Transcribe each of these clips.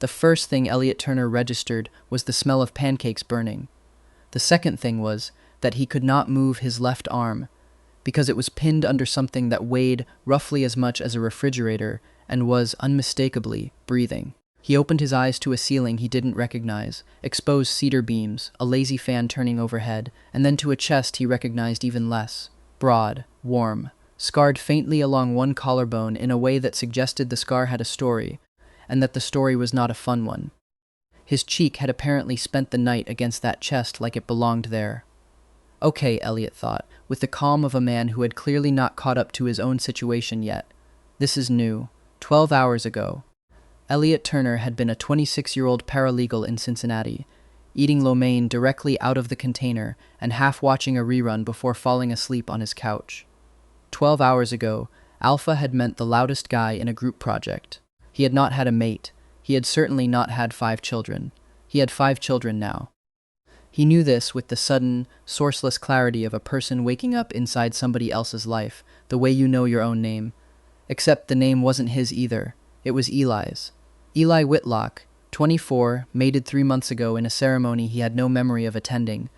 The first thing Elliot Turner registered was the smell of pancakes burning. The second thing was that he could not move his left arm because it was pinned under something that weighed roughly as much as a refrigerator and was unmistakably breathing. He opened his eyes to a ceiling he didn't recognize, exposed cedar beams, a lazy fan turning overhead, and then to a chest he recognized even less. Broad, warm, scarred faintly along one collarbone in a way that suggested the scar had a story, and that the story was not a fun one. His cheek had apparently spent the night against that chest like it belonged there. Okay, Elliot thought, with the calm of a man who had clearly not caught up to his own situation yet. This is new. 12 hours ago, Elliot Turner had been a 26-year-old paralegal in Cincinnati, eating lo mein directly out of the container and half watching a rerun before falling asleep on his couch. 12 hours ago, Alpha had meant the loudest guy in a group project. He had not had a mate. He had certainly not had 5 children. He had 5 children now. He knew this with the sudden, sourceless clarity of a person waking up inside somebody else's life, the way you know your own name. Except the name wasn't his either. It was Eli's. Eli Whitlock, 24, mated 3 months ago in a ceremony he had no memory of attending,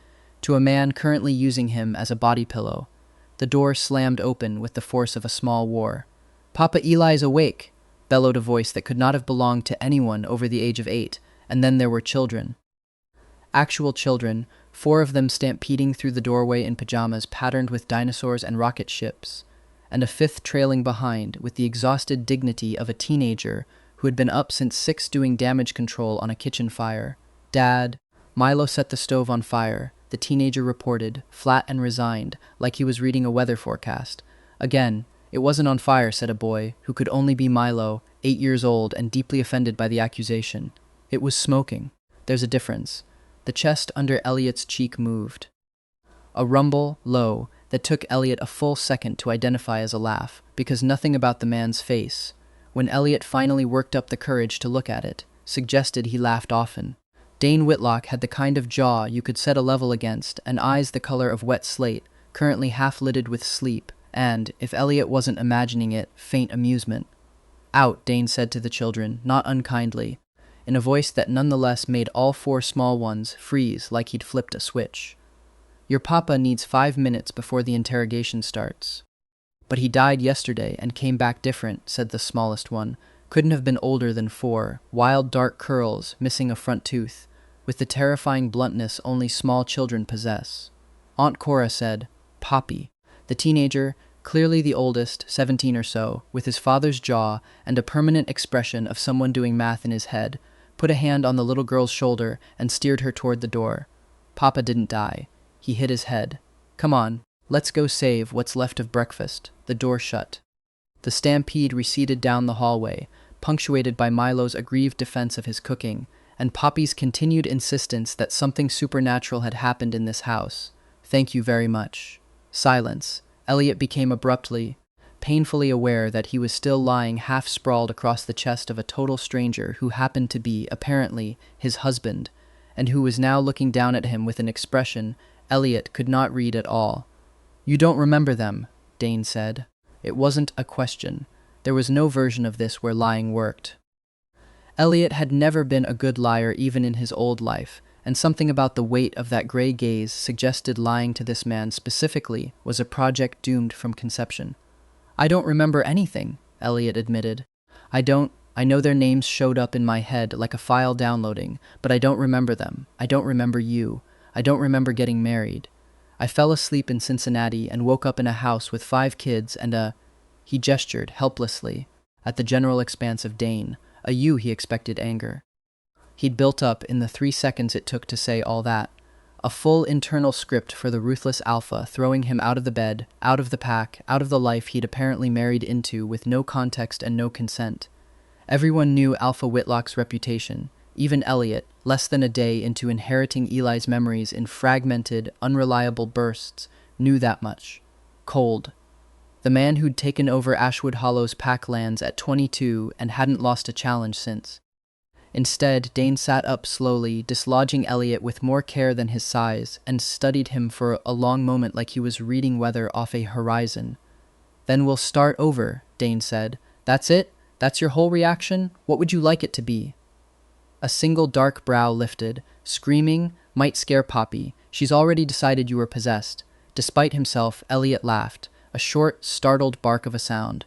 to a man currently using him as a body pillow. The door slammed open with the force of a small war. "Papa Eli's awake!" bellowed a voice that could not have belonged to anyone over the age of 8, and then there were children. Actual children, 4 of them stampeding through the doorway in pajamas patterned with dinosaurs and rocket ships, and a 5th trailing behind with the exhausted dignity of a teenager who had been up since 6 doing damage control on a kitchen fire. "Dad." Milo set the stove on fire, the teenager reported, flat and resigned, like he was reading a weather forecast. "Again, it wasn't on fire," said a boy, who could only be Milo, 8 years old and deeply offended by the accusation. "It was smoking. There's a difference." The chest under Elliot's cheek moved. A rumble, low, that took Elliot a full second to identify as a laugh, because nothing about the man's face, when Elliot finally worked up the courage to look at it, suggested he laughed often. Dane Whitlock had the kind of jaw you could set a level against, and eyes the color of wet slate, currently half-lidded with sleep, and, if Elliot wasn't imagining it, faint amusement. "Out," Dane said to the children, not unkindly, in a voice that nonetheless made all 4 small ones freeze like he'd flipped a switch. "Your papa needs 5 minutes before the interrogation starts." "But he died yesterday and came back different," said the smallest one. Couldn't have been older than 4, wild dark curls, missing a front tooth, with the terrifying bluntness only small children possess. Aunt Cora said, "Poppy." The teenager, clearly the oldest, 17 or so, with his father's jaw and a permanent expression of someone doing math in his head, put a hand on the little girl's shoulder and steered her toward the door. "Papa didn't die. He hit his head. Come on, let's go save what's left of breakfast." The door shut. The stampede receded down the hallway, punctuated by Milo's aggrieved defense of his cooking, and Poppy's continued insistence that something supernatural had happened in this house. "Thank you very much." Silence. Elliot became abruptly, painfully aware that he was still lying half-sprawled across the chest of a total stranger who happened to be, apparently, his husband, and who was now looking down at him with an expression Elliot could not read at all. "You don't remember them," Dane said. It wasn't a question. There was no version of this where lying worked. Elliot had never been a good liar even in his old life, and something about the weight of that gray gaze suggested lying to this man specifically was a project doomed from conception. "I don't remember anything," Elliot admitted. I know their names showed up in my head like a file downloading, but I don't remember them. I don't remember you. I don't remember getting married. I fell asleep in Cincinnati and woke up in a house with 5 kids and a..." He gestured, helplessly, at the general expanse of Dane. A "you" he expected anger. He'd built up, in the 3 seconds it took to say all that, a full internal script for the ruthless Alpha, throwing him out of the bed, out of the pack, out of the life he'd apparently married into with no context and no consent. Everyone knew Alpha Whitlock's reputation. Even Elliot, less than a day into inheriting Eli's memories in fragmented, unreliable bursts, knew that much. Cold. The man who'd taken over Ashwood Hollow's pack lands at 22 and hadn't lost a challenge since. Instead, Dane sat up slowly, dislodging Elliot with more care than his size, and studied him for a long moment like he was reading weather off a horizon. "Then we'll start over," Dane said. "That's it? That's your whole reaction? What would you like it to be?" A single dark brow lifted. Screaming might scare Poppy. She's already decided you were possessed. Despite himself, Elliot laughed, a short, startled bark of a sound.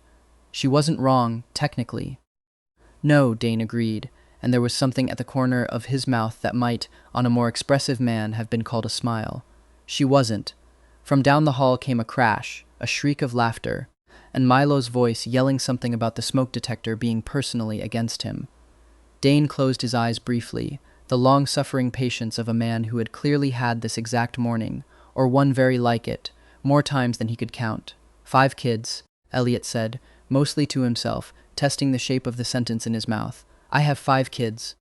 She wasn't wrong, technically. No, Dane agreed, and there was something at the corner of his mouth that might, on a more expressive man, have been called a smile. She wasn't. From down the hall came a crash, a shriek of laughter, and Milo's voice yelling something about the smoke detector being personally against him. Dane closed his eyes briefly, the long-suffering patience of a man who had clearly had this exact morning, or one very like it, more times than he could count. 5 kids, Elliot said, mostly to himself, testing the shape of the sentence in his mouth. I have 5 kids.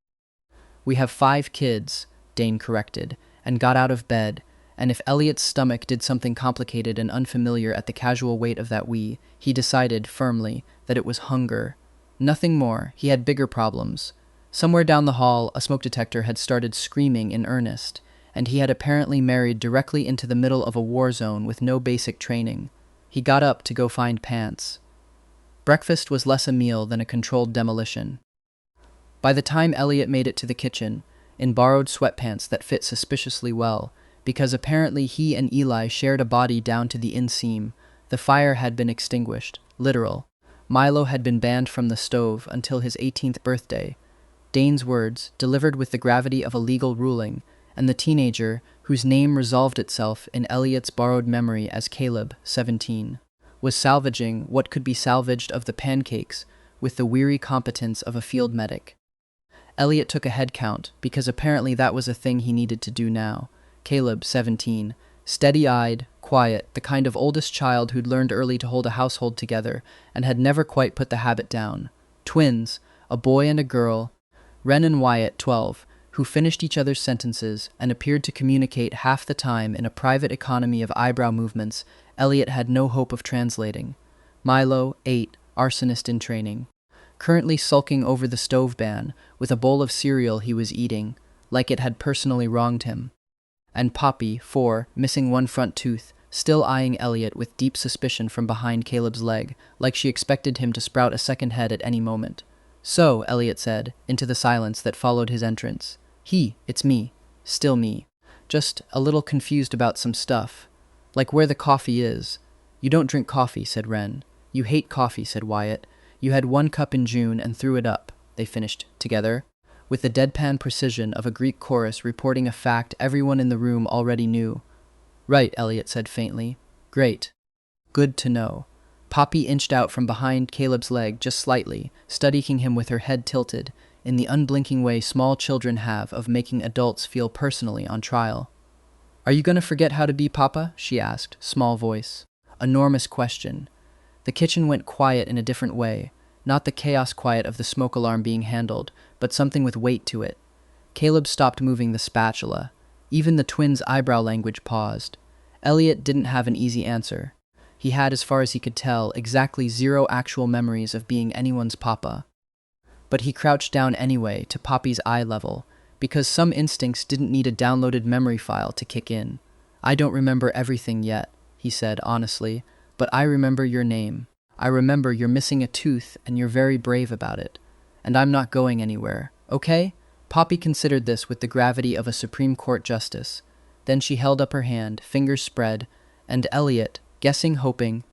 We have 5 kids, Dane corrected, and got out of bed, and if Elliot's stomach did something complicated and unfamiliar at the casual weight of that "we," he decided, firmly, that it was hunger. Nothing more. He had bigger problems. Somewhere down the hall, a smoke detector had started screaming in earnest, and he had apparently married directly into the middle of a war zone with no basic training. He got up to go find pants. Breakfast was less a meal than a controlled demolition. By the time Elliot made it to the kitchen, in borrowed sweatpants that fit suspiciously well, because apparently he and Eli shared a body down to the inseam, the fire had been extinguished, literal. Milo had been banned from the stove until his 18th birthday. Dane's words, delivered with the gravity of a legal ruling, and the teenager, whose name resolved itself in Elliot's borrowed memory as Caleb, 17, was salvaging what could be salvaged of the pancakes with the weary competence of a field medic. Elliot took a head count, because apparently that was a thing he needed to do now. Caleb, 17, steady-eyed, quiet, the kind of oldest child who'd learned early to hold a household together and had never quite put the habit down. Twins, a boy and a girl, Ren and Wyatt, 12, who finished each other's sentences and appeared to communicate half the time in a private economy of eyebrow movements Elliot had no hope of translating. Milo, 8, arsonist in training, currently sulking over the stove ban with a bowl of cereal he was eating, like it had personally wronged him. And Poppy, 4, missing one front tooth, still eyeing Elliot with deep suspicion from behind Caleb's leg, like she expected him to sprout a second head at any moment. So, Elliot said, into the silence that followed his entrance. It's me. Still me. Just a little confused about some stuff. Like where the coffee is. You don't drink coffee, said Ren. You hate coffee, said Wyatt. You had 1 cup in June and threw it up, they finished together, with the deadpan precision of a Greek chorus reporting a fact everyone in the room already knew. Right, Elliot said faintly. Great. Good to know. Poppy inched out from behind Caleb's leg just slightly, studying him with her head tilted, in the unblinking way small children have of making adults feel personally on trial. Are you going to forget how to be Papa? She asked, small voice. Enormous question. The kitchen went quiet in a different way, not the chaos quiet of the smoke alarm being handled, but something with weight to it. Caleb stopped moving the spatula. Even the twins' eyebrow language paused. Elliot didn't have an easy answer. He had, as far as he could tell, exactly 0 actual memories of being anyone's papa. But he crouched down anyway to Poppy's eye level, because some instincts didn't need a downloaded memory file to kick in. I don't remember everything yet, he said honestly, but I remember your name. I remember you're missing a tooth and you're very brave about it. And I'm not going anywhere, okay? Poppy considered this with the gravity of a Supreme Court justice. Then she held up her hand, fingers spread, and Elliot, guessing, hoping,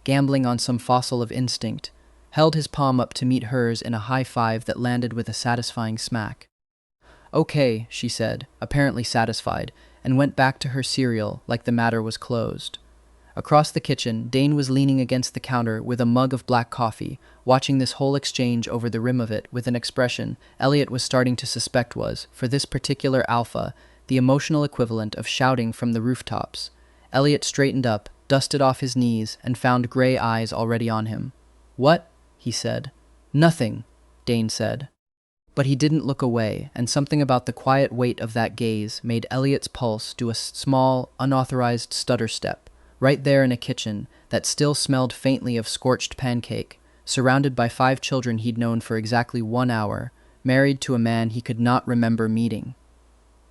gambling on some fossil of instinct, held his palm up to meet hers in a high five that landed with a satisfying smack. Okay, she said, apparently satisfied, and went back to her cereal like the matter was closed. Across the kitchen, Dane was leaning against the counter with a mug of black coffee, watching this whole exchange over the rim of it with an expression Elliot was starting to suspect was, for this particular alpha, the emotional equivalent of shouting from the rooftops. Elliot straightened up, dusted off his knees, and found gray eyes already on him. What? He said. Nothing, Dane said. But he didn't look away, and something about the quiet weight of that gaze made Elliot's pulse do a small, unauthorized stutter step, right there in a kitchen that still smelled faintly of scorched pancake, surrounded by 5 children he'd known for exactly 1 hour, married to a man he could not remember meeting.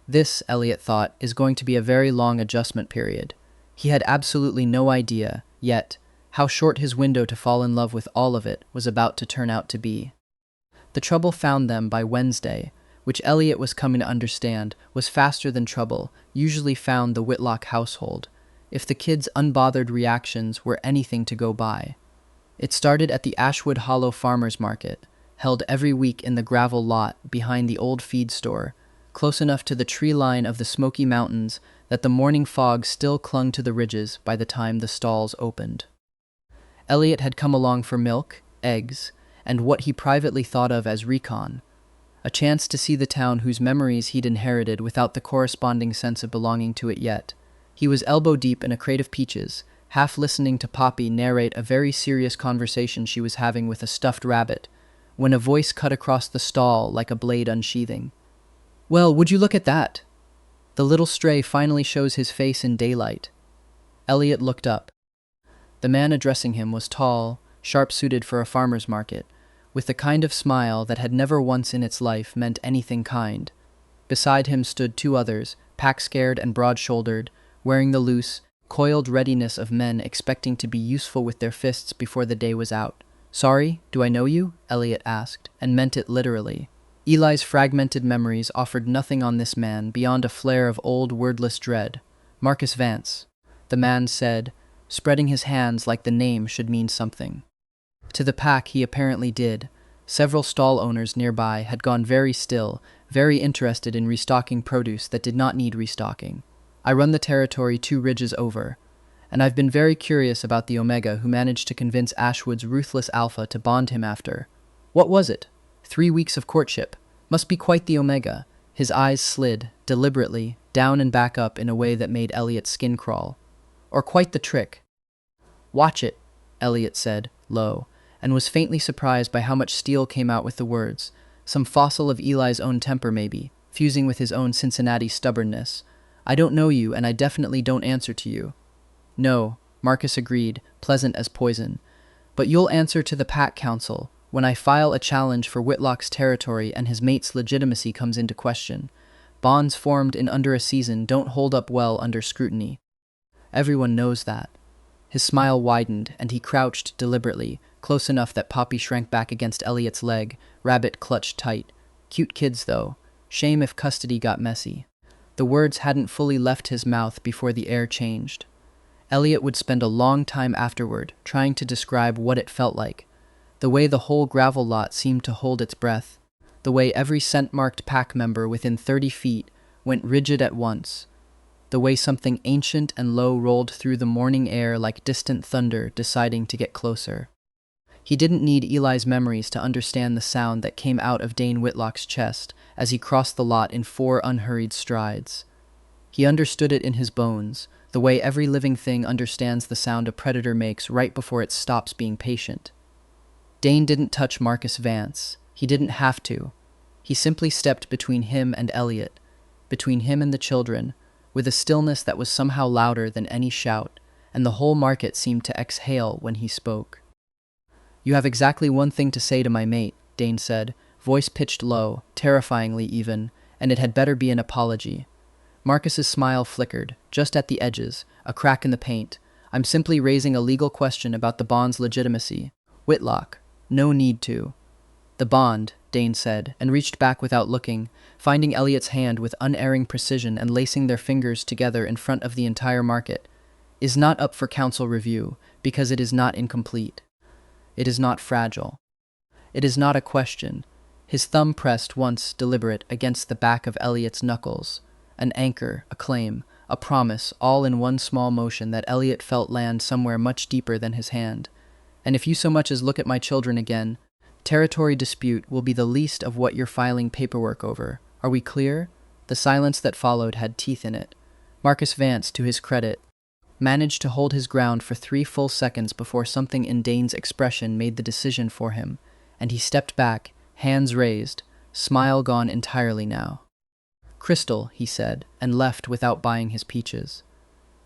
This, Elliot thought, is going to be a very long adjustment period. He had absolutely no idea, yet, how short his window to fall in love with all of it was about to turn out to be. The trouble found them by Wednesday, which Elliot was coming to understand was faster than trouble usually found the Whitlock household, if the kids' unbothered reactions were anything to go by. It started at the Ashwood Hollow Farmers Market, held every week in the gravel lot behind the old feed store, close enough to the tree line of the Smoky Mountains that the morning fog still clung to the ridges by the time the stalls opened. Elliot had come along for milk, eggs, and what he privately thought of as recon, a chance to see the town whose memories he'd inherited without the corresponding sense of belonging to it yet. He was elbow-deep in a crate of peaches, half listening to Poppy narrate a very serious conversation she was having with a stuffed rabbit, when a voice cut across the stall like a blade unsheathing. "Well, would you look at that?" The little stray finally shows his face in daylight. Elliot looked up. The man addressing him was tall, sharp-suited for a farmer's market, with the kind of smile that had never once in its life meant anything kind. Beside him stood two others, pack-scared and broad-shouldered, wearing the loose, coiled readiness of men expecting to be useful with their fists before the day was out. "Sorry, do I know you?" Elliot asked, and meant it literally. Eli's fragmented memories offered nothing on this man beyond a flare of old wordless dread. "Marcus Vance," the man said, spreading his hands like the name should mean something. To the pack he apparently did. Several stall owners nearby had gone very still, very interested in restocking produce that did not need restocking. "I run the territory 2 ridges over, and I've been very curious about the Omega who managed to convince Ashwood's ruthless Alpha to bond him after. What was it? 3 weeks of courtship. Must be quite the Omega." His eyes slid, deliberately, down and back up in a way that made Elliot's skin crawl. "Or quite the trick." "Watch it," Elliot said, low, and was faintly surprised by how much steel came out with the words, some fossil of Eli's own temper maybe, fusing with his own Cincinnati stubbornness. "I don't know you, and I definitely don't answer to you." "No," Marcus agreed, pleasant as poison. "But you'll answer to the Pack Council when I file a challenge for Whitlock's territory and his mate's legitimacy comes into question. Bonds formed in under a season don't hold up well under scrutiny. Everyone knows that." His smile widened, and he crouched deliberately, close enough that Poppy shrank back against Elliot's leg, Rabbit clutched tight. "Cute kids, though. Shame if custody got messy." The words hadn't fully left his mouth before the air changed. Elliot would spend a long time afterward trying to describe what it felt like. The way the whole gravel lot seemed to hold its breath. The way every scent-marked pack member within 30 feet went rigid at once. The way something ancient and low rolled through the morning air like distant thunder deciding to get closer. He didn't need Eli's memories to understand the sound that came out of Dane Whitlock's chest as he crossed the lot in 4 unhurried strides. He understood it in his bones, the way every living thing understands the sound a predator makes right before it stops being patient. Dane didn't touch Marcus Vance. He didn't have to. He simply stepped between him and Elliot, between him and the children, with a stillness that was somehow louder than any shout, and the whole market seemed to exhale when he spoke. "You have exactly one thing to say to my mate," Dane said, voice pitched low, terrifyingly even, "and it had better be an apology." Marcus's smile flickered, just at the edges, a crack in the paint. "I'm simply raising a legal question about the bond's legitimacy. Whitlock, no need to." "The bond," Dane said, and reached back without looking, finding Elliot's hand with unerring precision and lacing their fingers together in front of the entire market, "is not up for council review, because it is not incomplete. It is not fragile. It is not a question." His thumb pressed once, deliberate, against the back of Elliot's knuckles. An anchor, a claim, a promise, all in one small motion that Elliot felt land somewhere much deeper than his hand. "And if you so much as look at my children again, territory dispute will be the least of what you're filing paperwork over. Are we clear?" The silence that followed had teeth in it. Marcus Vance, to his credit, managed to hold his ground for 3 full seconds before something in Dane's expression made the decision for him, and he stepped back, hands raised, smile gone entirely now. "Crystal," he said, and left without buying his peaches.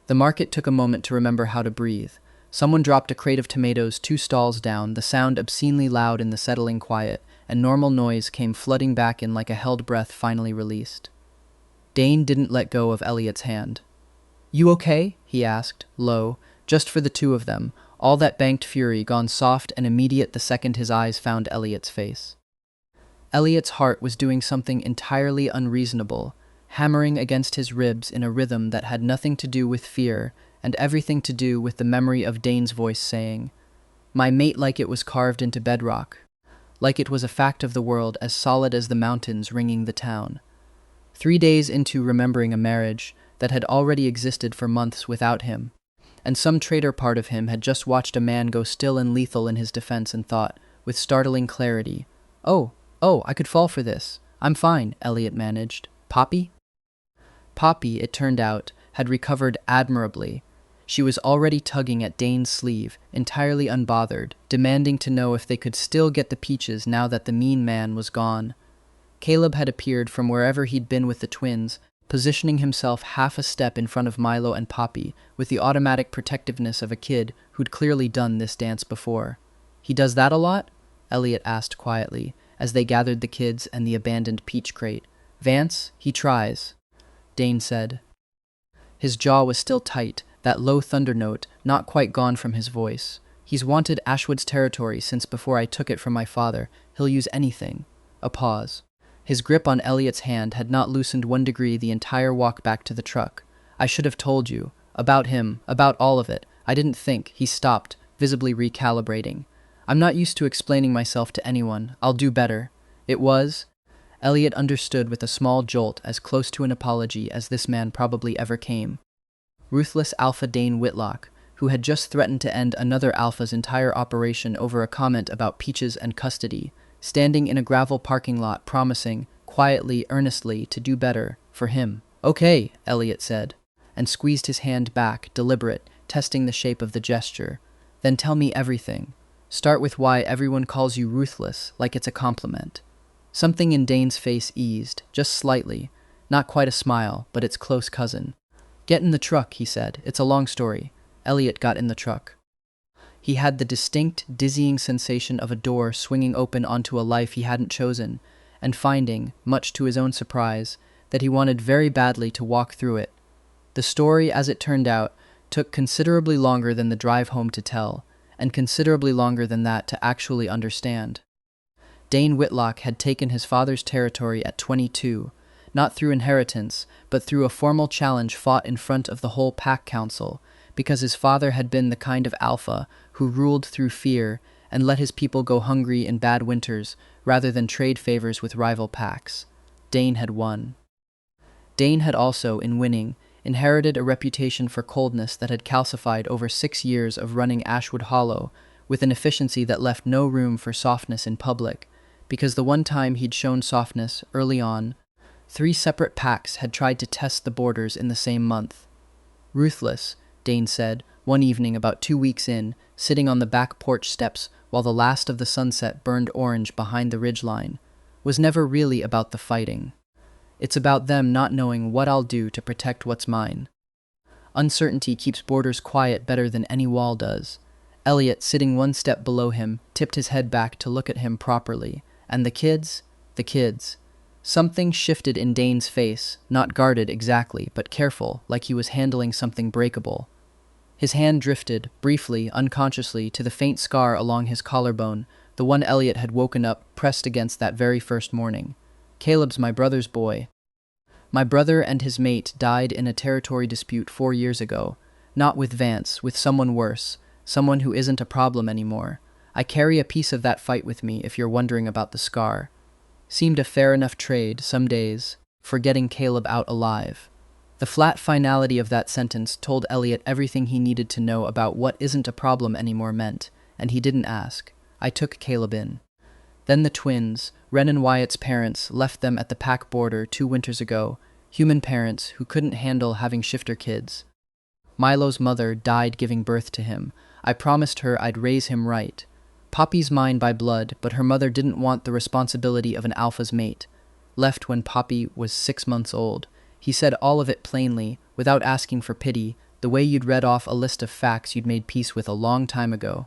The market took a moment to remember how to breathe. Someone dropped a crate of tomatoes 2 stalls down, the sound obscenely loud in the settling quiet, and normal noise came flooding back in like a held breath finally released. Dane didn't let go of Elliot's hand. "You okay?" he asked, low, just for the 2 of them, all that banked fury gone soft and immediate the second his eyes found Elliot's face. Elliot's heart was doing something entirely unreasonable, hammering against his ribs in a rhythm that had nothing to do with fear and everything to do with the memory of Dane's voice saying, "My mate," like it was carved into bedrock, like it was a fact of the world as solid as the mountains ringing the town. 3 days into remembering a marriage that had already existed for months without him, and some traitor part of him had just watched a man go still and lethal in his defense and thought, with startling clarity, Oh, I could fall for this. I'm fine," Elliot managed. "Poppy?" Poppy, it turned out, had recovered admirably. She was already tugging at Dane's sleeve, entirely unbothered, demanding to know if they could still get the peaches now that the mean man was gone. Caleb had appeared from wherever he'd been with the twins, positioning himself half a step in front of Milo and Poppy, with the automatic protectiveness of a kid who'd clearly done this dance before. "He does that a lot?" Elliot asked quietly, as they gathered the kids and the abandoned peach crate. "Vance, he tries," Dane said. His jaw was still tight, that low thunder note not quite gone from his voice. "He's wanted Ashwood's territory since before I took it from my father. He'll use anything." A pause. His grip on Elliot's hand had not loosened 1 degree the entire walk back to the truck. "I should have told you. About him. About all of it. I didn't think." He stopped, visibly recalibrating. "I'm not used to explaining myself to anyone. I'll do better." It was... Elliot understood with a small jolt as close to an apology as this man probably ever came. Ruthless Alpha Dane Whitlock, who had just threatened to end another Alpha's entire operation over a comment about peaches and custody, standing in a gravel parking lot promising, quietly, earnestly, to do better, for him. "Okay," Elliot said, and squeezed his hand back, deliberate, testing the shape of the gesture. "Then tell me everything. Start with why everyone calls you Ruthless, like it's a compliment." Something in Dane's face eased, just slightly, not quite a smile, but its close cousin. "Get in the truck," he said. "It's a long story." Elliot got in the truck. He had the distinct, dizzying sensation of a door swinging open onto a life he hadn't chosen, and finding, much to his own surprise, that he wanted very badly to walk through it. The story, as it turned out, took considerably longer than the drive home to tell, and considerably longer than that to actually understand. Dane Whitlock had taken his father's territory at 22, not through inheritance, but through a formal challenge fought in front of the whole pack council, because his father had been the kind of alpha who ruled through fear and let his people go hungry in bad winters rather than trade favors with rival packs. Dane had won. Dane had also, in winning, inherited a reputation for coldness that had calcified over 6 years of running Ashwood Hollow with an efficiency that left no room for softness in public, because the one time he'd shown softness, early on, 3 separate packs had tried to test the borders in the same month. "Ruthless," Dane said, one evening about 2 weeks in, sitting on the back porch steps while the last of the sunset burned orange behind the ridgeline, "was never really about the fighting. It's about them not knowing what I'll do to protect what's mine. Uncertainty keeps borders quiet better than any wall does." Elliot, sitting 1 step below him, tipped his head back to look at him properly. "And the kids?" "The kids." Something shifted in Dane's face, not guarded exactly, but careful, like he was handling something breakable. His hand drifted, briefly, unconsciously, to the faint scar along his collarbone, the one Elliot had woken up, pressed against that very first morning. "Caleb's my brother's boy. My brother and his mate died in a territory dispute 4 years ago. Not with Vance, with someone worse, someone who isn't a problem anymore. I carry a piece of that fight with me, if you're wondering about the scar." Seemed a fair enough trade, some days, for getting Caleb out alive. The flat finality of that sentence told Elliot everything he needed to know about what isn't a problem anymore meant, and he didn't ask. "I took Caleb in." Then the twins, Ren and Wyatt's parents, left them at the pack border 2 winters ago, human parents who couldn't handle having shifter kids. Milo's mother died giving birth to him. I promised her I'd raise him right. Poppy's mine by blood, but her mother didn't want the responsibility of an alpha's mate. Left when Poppy was 6 months old. He said all of it plainly, without asking for pity, the way you'd read off a list of facts you'd made peace with a long time ago.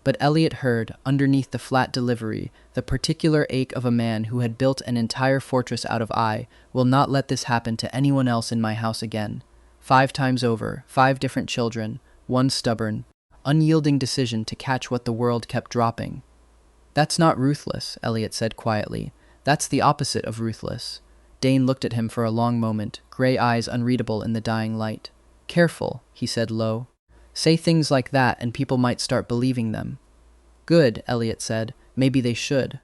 But Elliot heard, underneath the flat delivery, the particular ache of a man who had built an entire fortress out of "I will not let this happen to anyone else in my house again." 5 times over, 5 different children, one stubborn, unyielding decision to catch what the world kept dropping. That's not ruthless, Elliot said quietly. That's the opposite of ruthless. Dane looked at him for a long moment, gray eyes unreadable in the dying light. Careful, he said low. Say things like that and people might start believing them. Good, Elliot said. Maybe they should.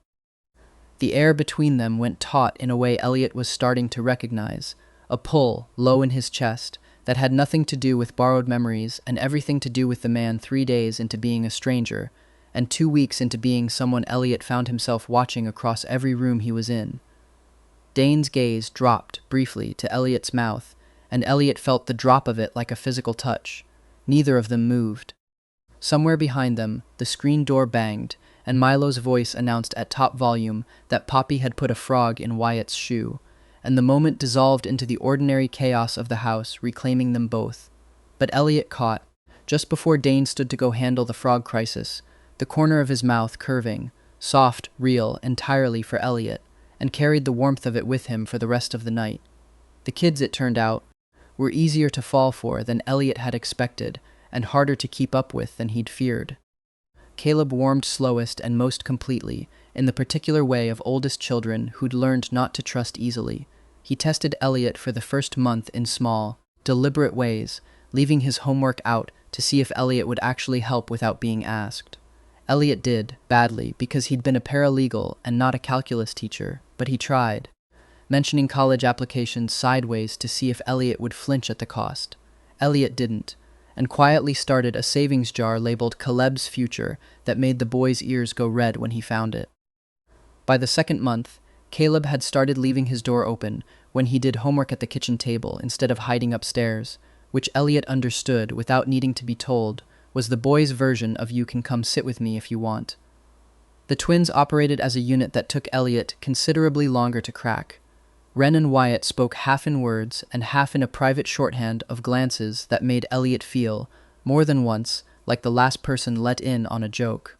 The air between them went taut in a way Elliot was starting to recognize, a pull, low in his chest, that had nothing to do with borrowed memories and everything to do with the man 3 days into being a stranger, and 2 weeks into being someone Elliot found himself watching across every room he was in. Dane's gaze dropped briefly to Elliot's mouth, and Elliot felt the drop of it like a physical touch. Neither of them moved. Somewhere behind them, the screen door banged, and Milo's voice announced at top volume that Poppy had put a frog in Wyatt's shoe, and the moment dissolved into the ordinary chaos of the house, reclaiming them both. But Elliot caught, just before Dane stood to go handle the frog crisis, the corner of his mouth curving, soft, real, entirely for Elliot, and carried the warmth of it with him for the rest of the night. The kids, it turned out, were easier to fall for than Elliot had expected, and harder to keep up with than he'd feared. Caleb warmed slowest and most completely, in the particular way of oldest children who'd learned not to trust easily. He tested Elliot for the first month in small, deliberate ways, leaving his homework out to see if Elliot would actually help without being asked. Elliot did, badly, because he'd been a paralegal and not a calculus teacher, but he tried, mentioning college applications sideways to see if Elliot would flinch at the cost. Elliot didn't, and quietly started a savings jar labeled Caleb's Future that made the boy's ears go red when he found it. By the second month, Caleb had started leaving his door open when he did homework at the kitchen table instead of hiding upstairs, which Elliot understood without needing to be told was the boy's version of "you can come sit with me if you want." The twins operated as a unit that took Elliot considerably longer to crack. Wren and Wyatt spoke half in words and half in a private shorthand of glances that made Elliot feel, more than once, like the last person let in on a joke.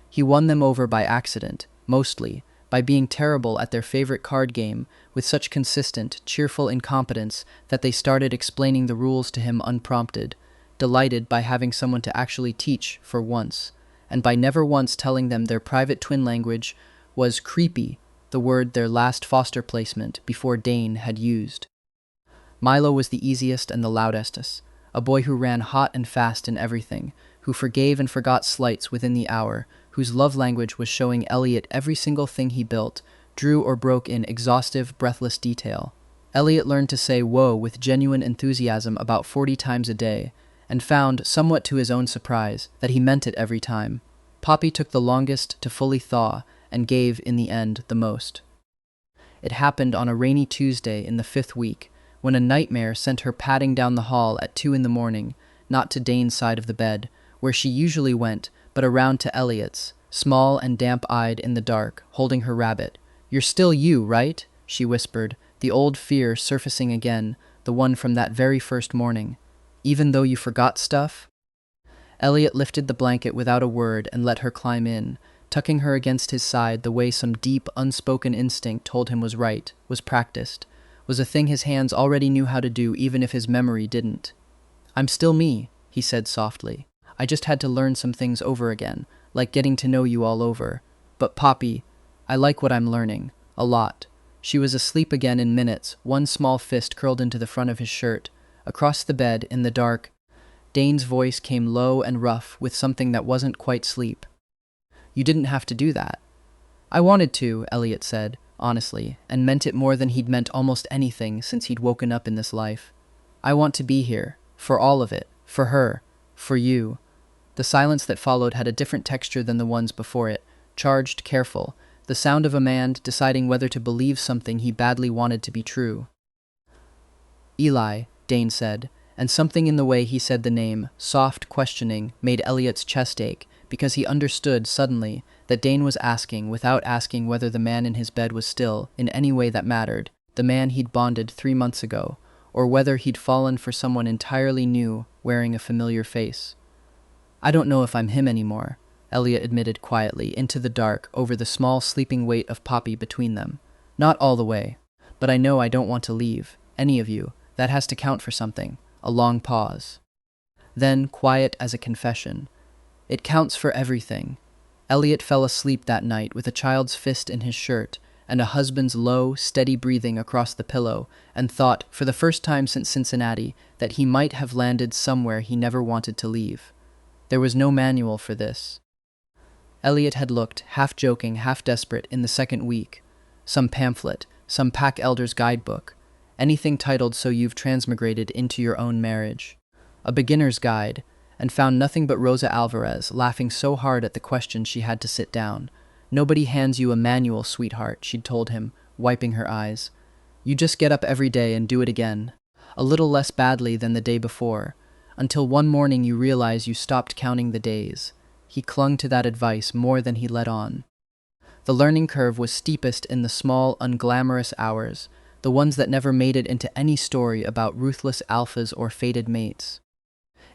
He won them over by accident, mostly, by being terrible at their favorite card game with such consistent, cheerful incompetence that they started explaining the rules to him unprompted, delighted by having someone to actually teach for once, and by never once telling them their private twin language was creepy, the word their last foster placement before Dane had used. Milo was the easiest and the loudest, a boy who ran hot and fast in everything, who forgave and forgot slights within the hour, whose love language was showing Elliot every single thing he built, drew or broke in exhaustive, breathless detail. Elliot learned to say whoa with genuine enthusiasm about 40 times a day, and found, somewhat to his own surprise, that he meant it every time. Poppy took the longest to fully thaw, and gave, in the end, the most. It happened on a rainy Tuesday in the 5th week, when a nightmare sent her padding down the hall at 2 a.m, not to Dane's side of the bed, where she usually went, but around to Elliot's, small and damp-eyed in the dark, holding her rabbit. "You're still you, right?" she whispered, the old fear surfacing again, the one from that very first morning. "Even though you forgot stuff?" Elliot lifted the blanket without a word and let her climb in, tucking her against his side the way some deep, unspoken instinct told him was right, was practiced, was a thing his hands already knew how to do even if his memory didn't. "I'm still me," he said softly. "I just had to learn some things over again, like getting to know you all over. But Poppy, I like what I'm learning. A lot." She was asleep again in minutes, one small fist curled into the front of his shirt. Across the bed, in the dark, Dane's voice came low and rough with something that wasn't quite sleep. "You didn't have to do that." "I wanted to," Elliot said, honestly, and meant it more than he'd meant almost anything since he'd woken up in this life. "I want to be here, for all of it, for her, for you." The silence that followed had a different texture than the ones before it, charged, careful, the sound of a man deciding whether to believe something he badly wanted to be true. "Eli," Dane said, and something in the way he said the name, soft, questioning, made Elliot's chest ache, because he understood suddenly that Dane was asking without asking whether the man in his bed was still, in any way that mattered, the man he'd bonded 3 months ago, or whether he'd fallen for someone entirely new, wearing a familiar face. "I don't know if I'm him anymore," Elliot admitted quietly, into the dark, over the small sleeping weight of Poppy between them. "Not all the way. But I know I don't want to leave, any of you. That has to count for something." A long pause. Then, quiet as a confession. "It counts for everything. Elliot fell asleep that night with a child's fist in his shirt and a husband's low, steady breathing across the pillow, and thought, for the first time since Cincinnati, that he might have landed somewhere he never wanted to leave. There was no manual for this. Elliot had looked, half joking, half desperate, in the second week. Some pamphlet, some pack elder's guidebook, anything titled "So You've Transmigrated into Your Own Marriage." A beginner's guide, and found nothing but Rosa Alvarez laughing so hard at the question she had to sit down. "Nobody hands you a manual, sweetheart," she'd told him, wiping her eyes. "You just get up every day and do it again, a little less badly than the day before, until one morning you realize you stopped counting the days." He clung to that advice more than he let on. The learning curve was steepest in the small, unglamorous hours, the ones that never made it into any story about ruthless alphas or fated mates.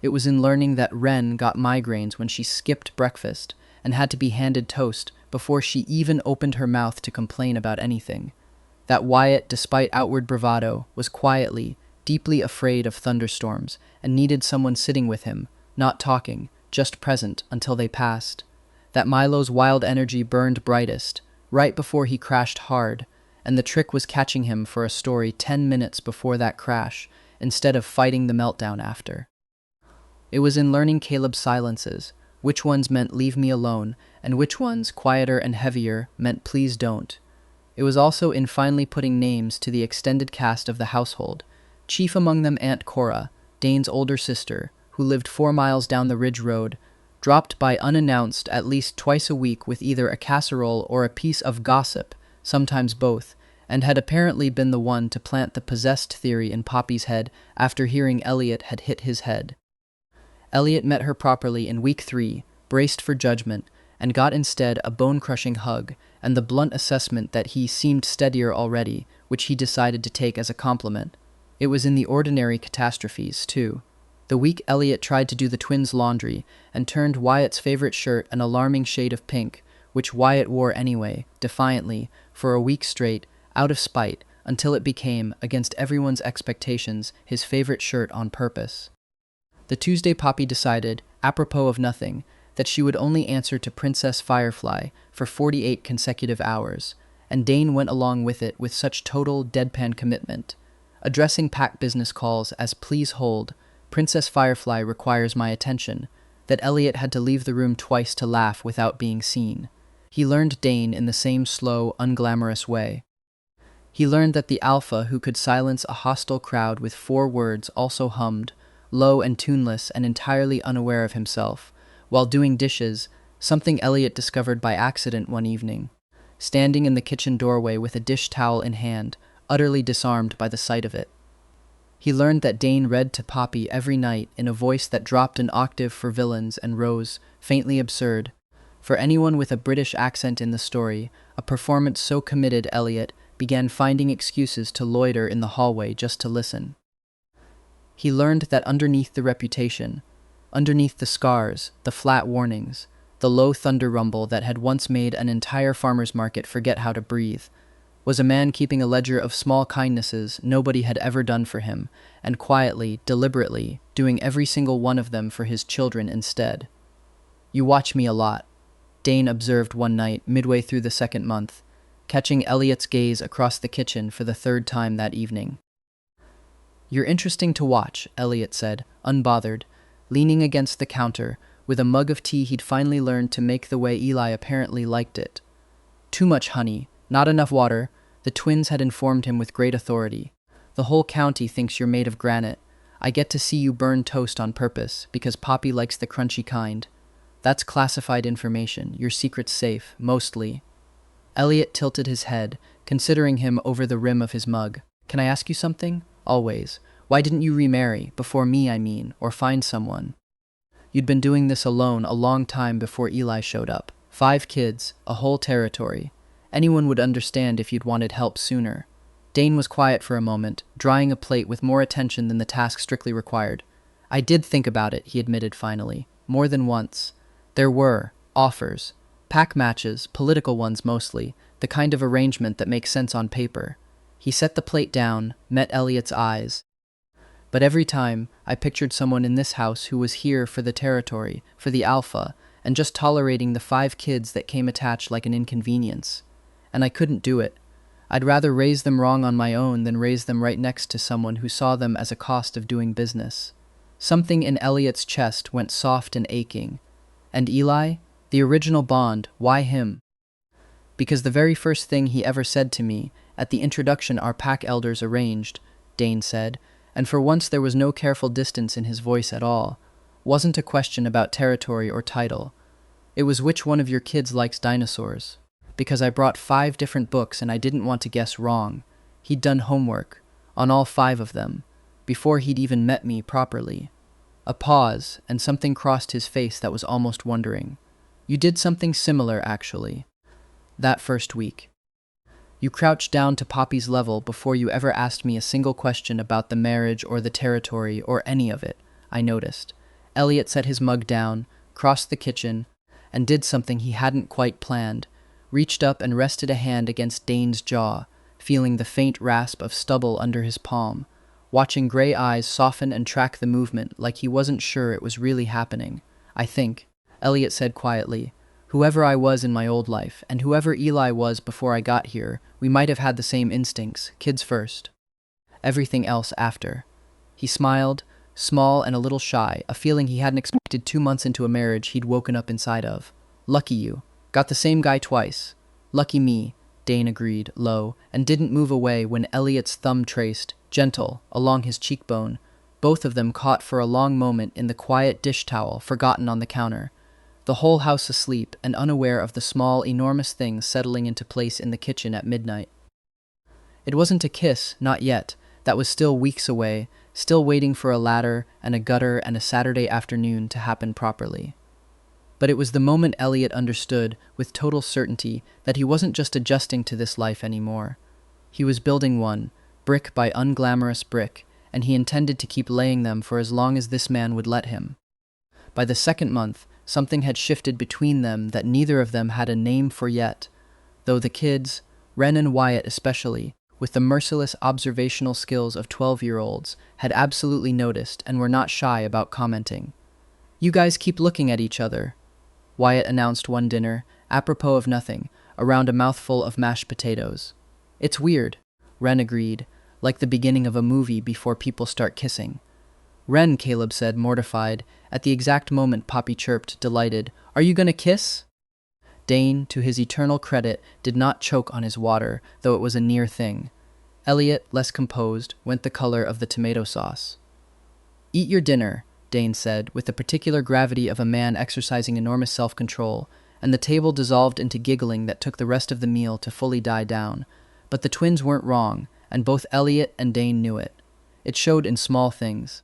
It was in learning that Wren got migraines when she skipped breakfast and had to be handed toast before she even opened her mouth to complain about anything. That Wyatt, despite outward bravado, was quietly, deeply afraid of thunderstorms and needed someone sitting with him, not talking, just present until they passed. That Milo's wild energy burned brightest, right before he crashed hard, and the trick was catching him for a story 10 minutes before that crash, instead of fighting the meltdown after. It was in learning Caleb's silences, which ones meant "leave me alone," and which ones, quieter and heavier, meant "please don't." It was also in finally putting names to the extended cast of the household, chief among them Aunt Cora, Dane's older sister, who lived 4 miles down the ridge road, dropped by unannounced at least twice a week with either a casserole or a piece of gossip, sometimes both, and had apparently been the one to plant the possessed theory in Poppy's head after hearing Elliot had hit his head. Elliot met her properly in week 3, braced for judgment, and got instead a bone-crushing hug and the blunt assessment that he seemed steadier already, which he decided to take as a compliment. It was in the ordinary catastrophes, too. The week Elliot tried to do the twins' laundry and turned Wyatt's favorite shirt an alarming shade of pink, which Wyatt wore anyway, defiantly, for a week straight, out of spite, until it became, against everyone's expectations, his favorite shirt on purpose. The Tuesday Poppy decided, apropos of nothing, that she would only answer to Princess Firefly for 48 consecutive hours, and Dane went along with it with such total, deadpan commitment. Addressing pack business calls as "please hold, Princess Firefly requires my attention," that Elliot had to leave the room twice to laugh without being seen. He learned Dane in the same slow, unglamorous way. He learned that the alpha who could silence a hostile crowd with 4 words also hummed, low and tuneless and entirely unaware of himself, while doing dishes, something Elliot discovered by accident one evening, standing in the kitchen doorway with a dish towel in hand, utterly disarmed by the sight of it. He learned that Dane read to Poppy every night in a voice that dropped an octave for villains and rose, faintly absurd. For anyone with a British accent in the story, a performance so committed Elliot began finding excuses to loiter in the hallway just to listen. He learned that underneath the reputation, underneath the scars, the flat warnings, the low thunder rumble that had once made an entire farmer's market forget how to breathe, was a man keeping a ledger of small kindnesses nobody had ever done for him, and quietly, deliberately, doing every single one of them for his children instead. "You watch me a lot," Dane observed one night midway through the 2nd month, catching Elliot's gaze across the kitchen for the 3rd time that evening. "You're interesting to watch," Elliot said, unbothered, leaning against the counter, with a mug of tea he'd finally learned to make the way Eli apparently liked it. "Too much honey, not enough water," the twins had informed him with great authority. "The whole county thinks you're made of granite. I get to see you burn toast on purpose, because Poppy likes the crunchy kind. That's classified information, your secret's safe, mostly." Elliot tilted his head, considering him over the rim of his mug. "Can I ask you something? Always. Why didn't you remarry, before me I mean, or find someone? You'd been doing this alone a long time before Eli showed up. 5 kids, a whole territory. Anyone would understand if you'd wanted help sooner." Dane was quiet for a moment, drying a plate with more attention than the task strictly required. "I did think about it," he admitted finally, "more than once. There were offers. Pack matches, political ones mostly, the kind of arrangement that makes sense on paper." He set the plate down, met Elliot's eyes. "But every time, I pictured someone in this house who was here for the territory, for the alpha, and just tolerating the 5 kids that came attached like an inconvenience. And I couldn't do it. I'd rather raise them wrong on my own than raise them right next to someone who saw them as a cost of doing business. Something in Elliot's chest went soft and aching. And Eli? The original bond, why him? Because the very first thing he ever said to me, at the introduction our pack elders arranged, Dane said, and for once there was no careful distance in his voice at all, wasn't a question about territory or title. It was which one of your kids likes dinosaurs. Because I brought 5 different books and I didn't want to guess wrong. He'd done homework, on all 5 of them, before he'd even met me properly. A pause, and something crossed his face that was almost wondering. You did something similar, actually. That first week. You crouched down to Poppy's level before you ever asked me a single question about the marriage or the territory or any of it, I noticed. Elliot set his mug down, crossed the kitchen, and did something he hadn't quite planned. Reached up and rested a hand against Dane's jaw, feeling the faint rasp of stubble under his palm, watching gray eyes soften and track the movement like he wasn't sure it was really happening. I think, Elliot said quietly, whoever I was in my old life, and whoever Eli was before I got here, we might have had the same instincts, kids first. Everything else after. He smiled, small and a little shy, a feeling he hadn't expected 2 months into a marriage he'd woken up inside of. Lucky you. Got the same guy twice. Lucky me, Dane agreed, low, and didn't move away when Elliot's thumb traced, gentle, along his cheekbone, both of them caught for a long moment in the quiet dish towel forgotten on the counter. The whole house asleep and unaware of the small, enormous things settling into place in the kitchen at midnight. It wasn't a kiss, not yet. That was still weeks away, still waiting for a ladder and a gutter and a Saturday afternoon to happen properly. But it was the moment Elliot understood, with total certainty, that he wasn't just adjusting to this life anymore. He was building one, brick by unglamorous brick, and he intended to keep laying them for as long as this man would let him. By the 2nd month, something had shifted between them that neither of them had a name for yet, though the kids, Ren and Wyatt especially, with the merciless observational skills of 12-year-olds, had absolutely noticed and were not shy about commenting. "You guys keep looking at each other," Wyatt announced one dinner, apropos of nothing, around a mouthful of mashed potatoes. "It's weird," Ren agreed, like the beginning of a movie before people start kissing. "Ren," Caleb said, mortified, at the exact moment Poppy chirped, delighted, "Are you gonna kiss?" Dane, to his eternal credit, did not choke on his water, though it was a near thing. Elliot, less composed, went the color of the tomato sauce. "Eat your dinner," Dane said, with the particular gravity of a man exercising enormous self-control, and the table dissolved into giggling that took the rest of the meal to fully die down. But the twins weren't wrong, and both Elliot and Dane knew it. It showed in small things.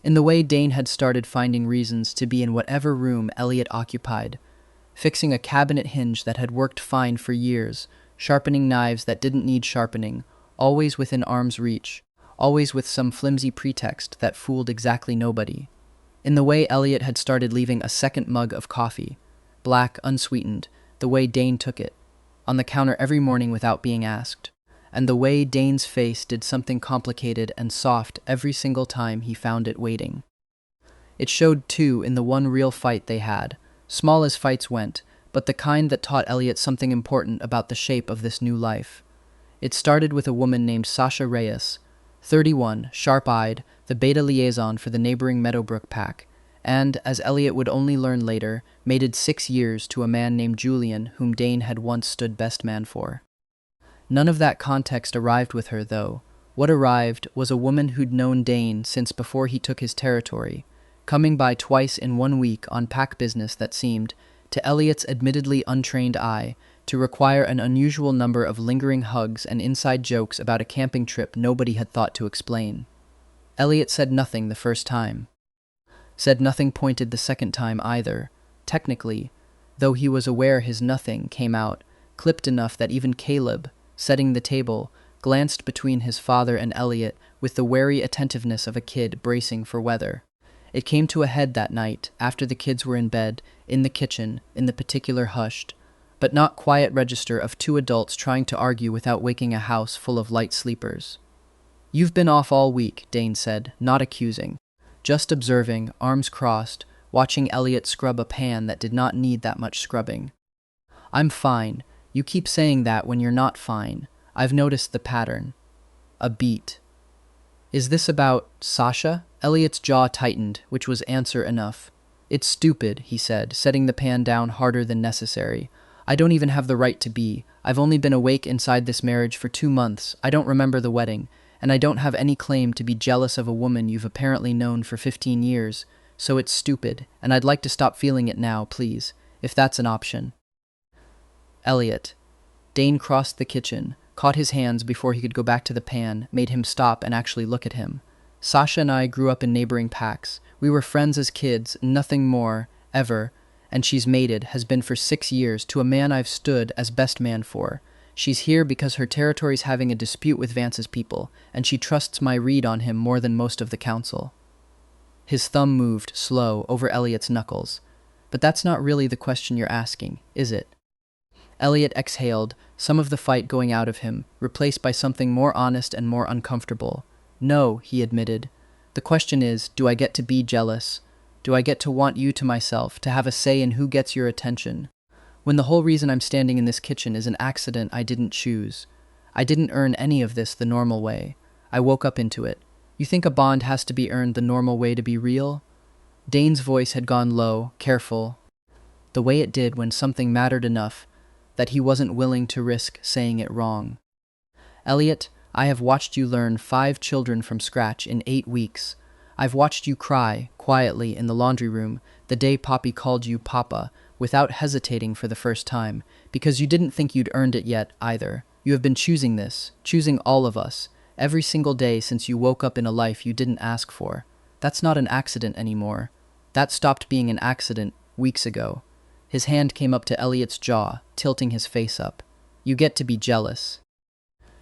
In the way Dane had started finding reasons to be in whatever room Elliot occupied, fixing a cabinet hinge that had worked fine for years, sharpening knives that didn't need sharpening, always within arm's reach, always with some flimsy pretext that fooled exactly nobody. In the way Elliot had started leaving a 2nd mug of coffee, black, unsweetened, the way Dane took it, on the counter every morning without being asked, and the way Dane's face did something complicated and soft every single time he found it waiting. It showed, too, in the one real fight they had, small as fights went, but the kind that taught Elliot something important about the shape of this new life. It started with a woman named Sasha Reyes, 31, sharp-eyed, the beta liaison for the neighboring Meadowbrook pack, and, as Elliot would only learn later, mated 6 years to a man named Julian whom Dane had once stood best man for. None of that context arrived with her, though. What arrived was a woman who'd known Dane since before he took his territory, coming by twice in 1 week on pack business that seemed, to Elliot's admittedly untrained eye, to require an unusual number of lingering hugs and inside jokes about a camping trip nobody had thought to explain. Elliot said nothing the first time. Said nothing pointed the 2nd time either. Technically, though he was aware his nothing came out, clipped enough that even Caleb, setting the table, glanced between his father and Elliot with the wary attentiveness of a kid bracing for weather. It came to a head that night, after the kids were in bed, in the kitchen, in the particular hushed, but not quiet register of 2 adults trying to argue without waking a house full of light sleepers. "You've been off all week," Dane said, not accusing, just observing, arms crossed, watching Elliot scrub a pan that did not need that much scrubbing. "I'm fine. You keep saying that when you're not fine. I've noticed the pattern." A beat. "Is this about Sasha?" Elliot's jaw tightened, which was answer enough. "It's stupid," he said, setting the pan down harder than necessary. "I don't even have the right to be. I've only been awake inside this marriage for 2 months. I don't remember the wedding, and I don't have any claim to be jealous of a woman you've apparently known for 15 years. So it's stupid, and I'd like to stop feeling it now, please, if that's an option." Elliot. Dane crossed the kitchen, caught his hands before he could go back to the pan, made him stop and actually look at him. "Sasha and I grew up in neighboring packs. We were friends as kids, nothing more, ever, and she's mated, has been for 6 years, to a man I've stood as best man for. She's here because her territory's having a dispute with Vance's people, and she trusts my read on him more than most of the council." His thumb moved, slow, over Elliot's knuckles. "But that's not really the question you're asking, is it?" Elliot exhaled, some of the fight going out of him, replaced by something more honest and more uncomfortable. "No," he admitted. "The question is, do I get to be jealous? Do I get to want you to myself, to have a say in who gets your attention? When the whole reason I'm standing in this kitchen is an accident I didn't choose. I didn't earn any of this the normal way. I woke up into it. You think a bond has to be earned the normal way to be real?" Dane's voice had gone low, careful, the way it did when something mattered enough that he wasn't willing to risk saying it wrong. "Elliot, I have watched you learn 5 children from scratch in 8 weeks. I've watched you cry, quietly, in the laundry room, the day Poppy called you Papa, without hesitating for the first time, because you didn't think you'd earned it yet, either. You have been choosing this, choosing all of us, every single day since you woke up in a life you didn't ask for. That's not an accident anymore. That stopped being an accident weeks ago." His hand came up to Elliot's jaw, tilting his face up. "You get to be jealous.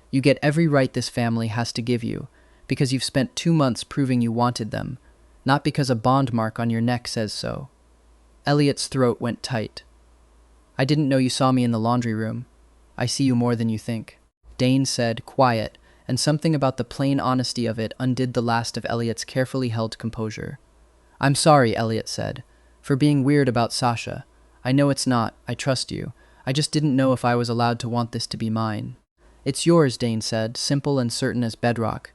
You get every right this family has to give you, because you've spent 2 months proving you wanted them, not because a bond mark on your neck says so." Elliot's throat went tight. "I didn't know you saw me in the laundry room. I see you more than you think," Dane said, quiet, and something about the plain honesty of it undid the last of Elliot's carefully held composure. "I'm sorry," Elliot said, "for being weird about Sasha. I know it's not. I trust you. I just didn't know if I was allowed to want this to be mine." "It's yours," Dane said, simple and certain as bedrock.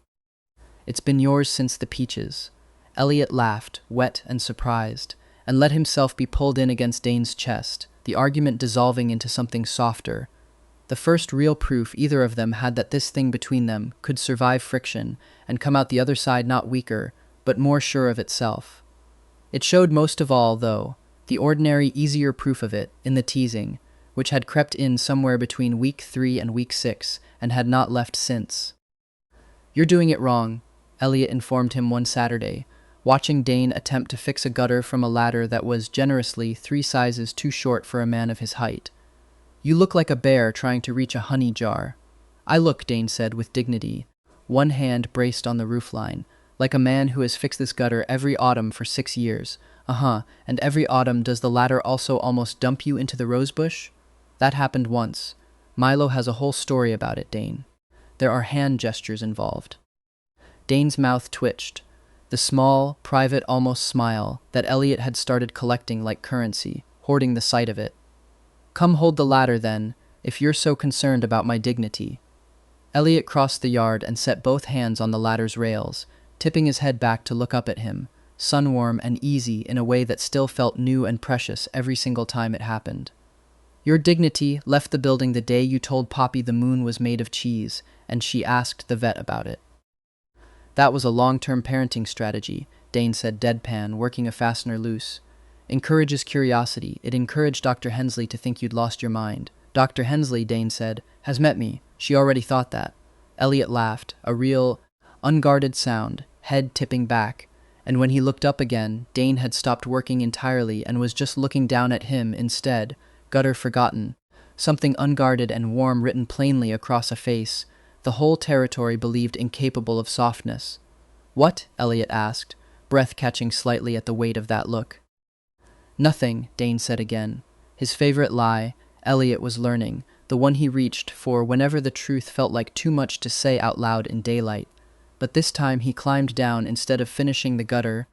"It's been yours since the peaches." Elliot laughed, wet and surprised, and let himself be pulled in against Dane's chest, the argument dissolving into something softer. The first real proof either of them had that this thing between them could survive friction and come out the other side not weaker, but more sure of itself. It showed most of all, though, the ordinary, easier proof of it, in the teasing, which had crept in somewhere between week 3 and week 6, and had not left since. "You're doing it wrong," Elliot informed him one Saturday, watching Dane attempt to fix a gutter from a ladder that was generously 3 sizes too short for a man of his height. "You look like a bear trying to reach a honey jar." "I look," Dane said with dignity, one hand braced on the roofline, "like a man who has fixed this gutter every autumn for 6 years. And every autumn does the ladder also almost dump you into the rosebush?" "That happened once. Milo has a whole story about it, Dane. There are hand gestures involved." Dane's mouth twitched, the small, private almost smile that Elliot had started collecting like currency, hoarding the sight of it. "Come hold the ladder, then, if you're so concerned about my dignity." Elliot crossed the yard and set both hands on the ladder's rails, tipping his head back to look up at him, sun-warm and easy in a way that still felt new and precious every single time it happened. "Your dignity left the building the day you told Poppy the moon was made of cheese, and she asked the vet about it." "That was a long-term parenting strategy," Dane said deadpan, working a fastener loose. "Encourages curiosity. It encouraged Dr. Hensley to think you'd lost your mind." "Dr. Hensley," Dane said, "has met me. She already thought that." Elliot laughed, a real, unguarded sound, head tipping back, and when he looked up again, Dane had stopped working entirely and was just looking down at him instead, gutter forgotten, something unguarded and warm written plainly across a face the whole territory believed incapable of softness. "What?" Elliot asked, breath catching slightly at the weight of that look. "Nothing," Dane said again. His favorite lie, Elliot was learning, the one he reached for whenever the truth felt like too much to say out loud in daylight. But this time he climbed down instead of finishing the gutter.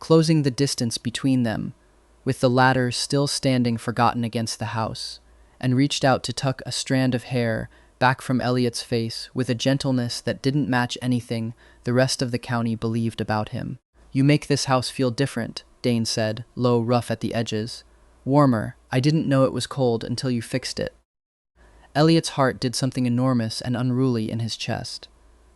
closing the distance between them, with the latter still standing forgotten against the house, and reached out to tuck a strand of hair back from Elliot's face with a gentleness that didn't match anything the rest of the county believed about him. "You make this house feel different," Dane said, low, rough at the edges. "Warmer. I didn't know it was cold until you fixed it." Elliot's heart did something enormous and unruly in his chest.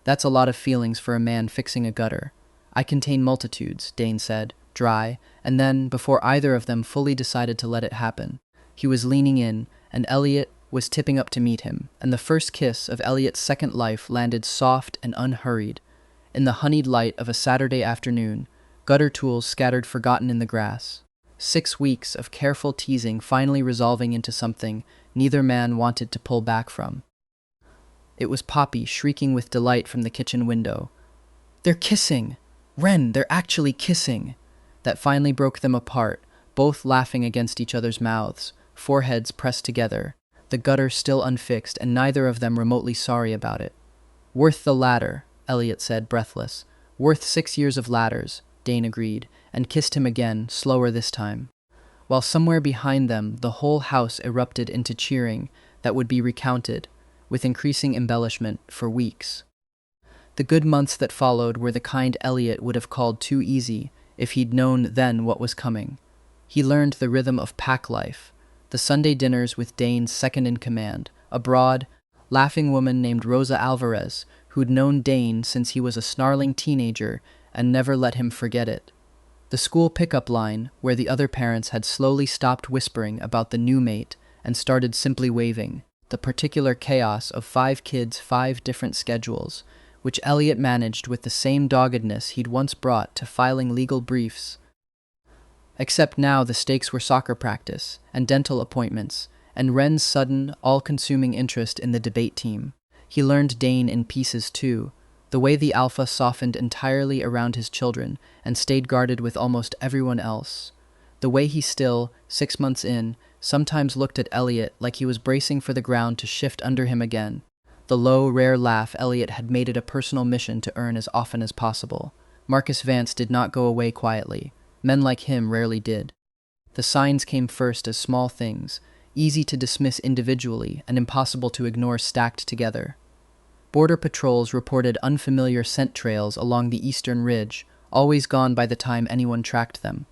"That's a lot of feelings for a man fixing a gutter." "I contain multitudes," Dane said, dry, and then, before either of them fully decided to let it happen, he was leaning in, and Elliot was tipping up to meet him, and the first kiss of Elliot's second life landed soft and unhurried. In the honeyed light of a Saturday afternoon, gutter tools scattered forgotten in the grass. 6 weeks of careful teasing finally resolving into something neither man wanted to pull back from. It was Poppy shrieking with delight from the kitchen window. "They're kissing! Wren, they're actually kissing!" That finally broke them apart, both laughing against each other's mouths, foreheads pressed together, the gutter still unfixed, and neither of them remotely sorry about it. "Worth the ladder," Elliot said, breathless. "Worth 6 years of ladders," Dane agreed, and kissed him again, slower this time. While somewhere behind them, the whole house erupted into cheering that would be recounted, with increasing embellishment, for weeks. The good months that followed were the kind Elliot would have called too easy if he'd known then what was coming. He learned the rhythm of pack life, the Sunday dinners with Dane's second-in-command, a broad, laughing woman named Rosa Alvarez, who'd known Dane since he was a snarling teenager and never let him forget it. The school pickup line, where the other parents had slowly stopped whispering about the new mate and started simply waving. The particular chaos of 5 kids, 5 different schedules, which Elliot managed with the same doggedness he'd once brought to filing legal briefs. Except now the stakes were soccer practice and dental appointments, and Wren's sudden, all-consuming interest in the debate team. He learned Dane in pieces too, the way the Alpha softened entirely around his children and stayed guarded with almost everyone else. The way he still, 6 months in, sometimes looked at Elliot like he was bracing for the ground to shift under him again. The low, rare laugh Elliot had made it a personal mission to earn as often as possible. Marcus Vance did not go away quietly. Men like him rarely did. The signs came first as small things, easy to dismiss individually and impossible to ignore stacked together. Border patrols reported unfamiliar scent trails along the eastern ridge, always gone by the time anyone tracked them.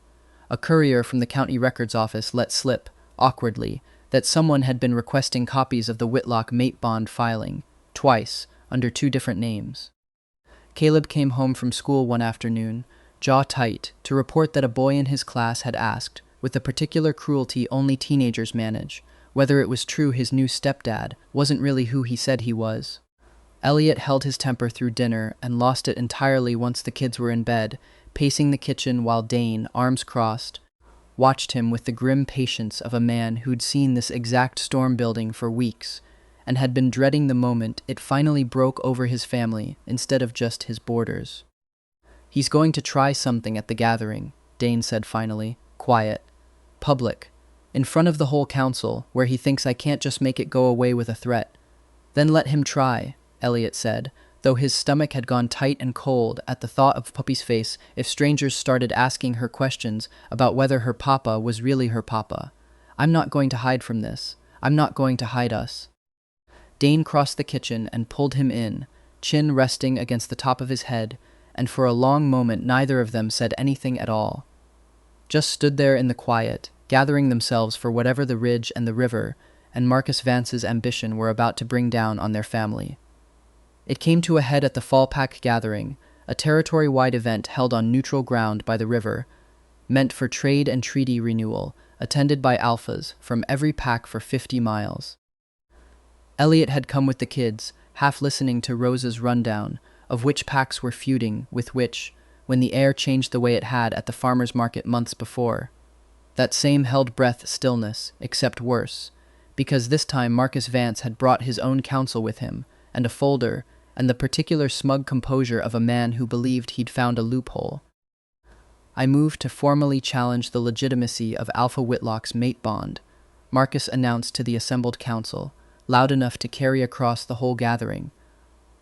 A courier from the county records office let slip, awkwardly, that someone had been requesting copies of the Whitlock mate bond filing, twice, under 2 different names. Caleb came home from school one afternoon, jaw tight, to report that a boy in his class had asked, with the particular cruelty only teenagers manage, whether it was true his new stepdad wasn't really who he said he was. Elliot held his temper through dinner and lost it entirely once the kids were in bed, pacing the kitchen while Dane, arms crossed, watched him with the grim patience of a man who'd seen this exact storm building for weeks and had been dreading the moment it finally broke over his family instead of just his borders. "He's going to try something at the gathering," Dane said finally, quiet, public, in front of the whole council, where he thinks I can't just make it go away with a threat. "Then let him try," Elliot said, though his stomach had gone tight and cold at the thought of Puppy's face if strangers started asking her questions about whether her papa was really her papa. "I'm not going to hide from this. I'm not going to hide us." Dane crossed the kitchen and pulled him in, chin resting against the top of his head, and for a long moment neither of them said anything at all. Just stood there in the quiet, gathering themselves for whatever the ridge and the river and Marcus Vance's ambition were about to bring down on their family. It came to a head at the Fall Pack Gathering, a territory-wide event held on neutral ground by the river, meant for trade and treaty renewal, attended by alphas from every pack for 50 miles. Elliot had come with the kids, half listening to Rosa's rundown of which packs were feuding with which, when the air changed the way it had at the farmers' market months before. That same held-breath stillness, except worse, because this time Marcus Vance had brought his own counsel with him, and a folder, and the particular smug composure of a man who believed he'd found a loophole. "I move to formally challenge the legitimacy of Alpha Whitlock's mate bond," Marcus announced to the assembled council, loud enough to carry across the whole gathering,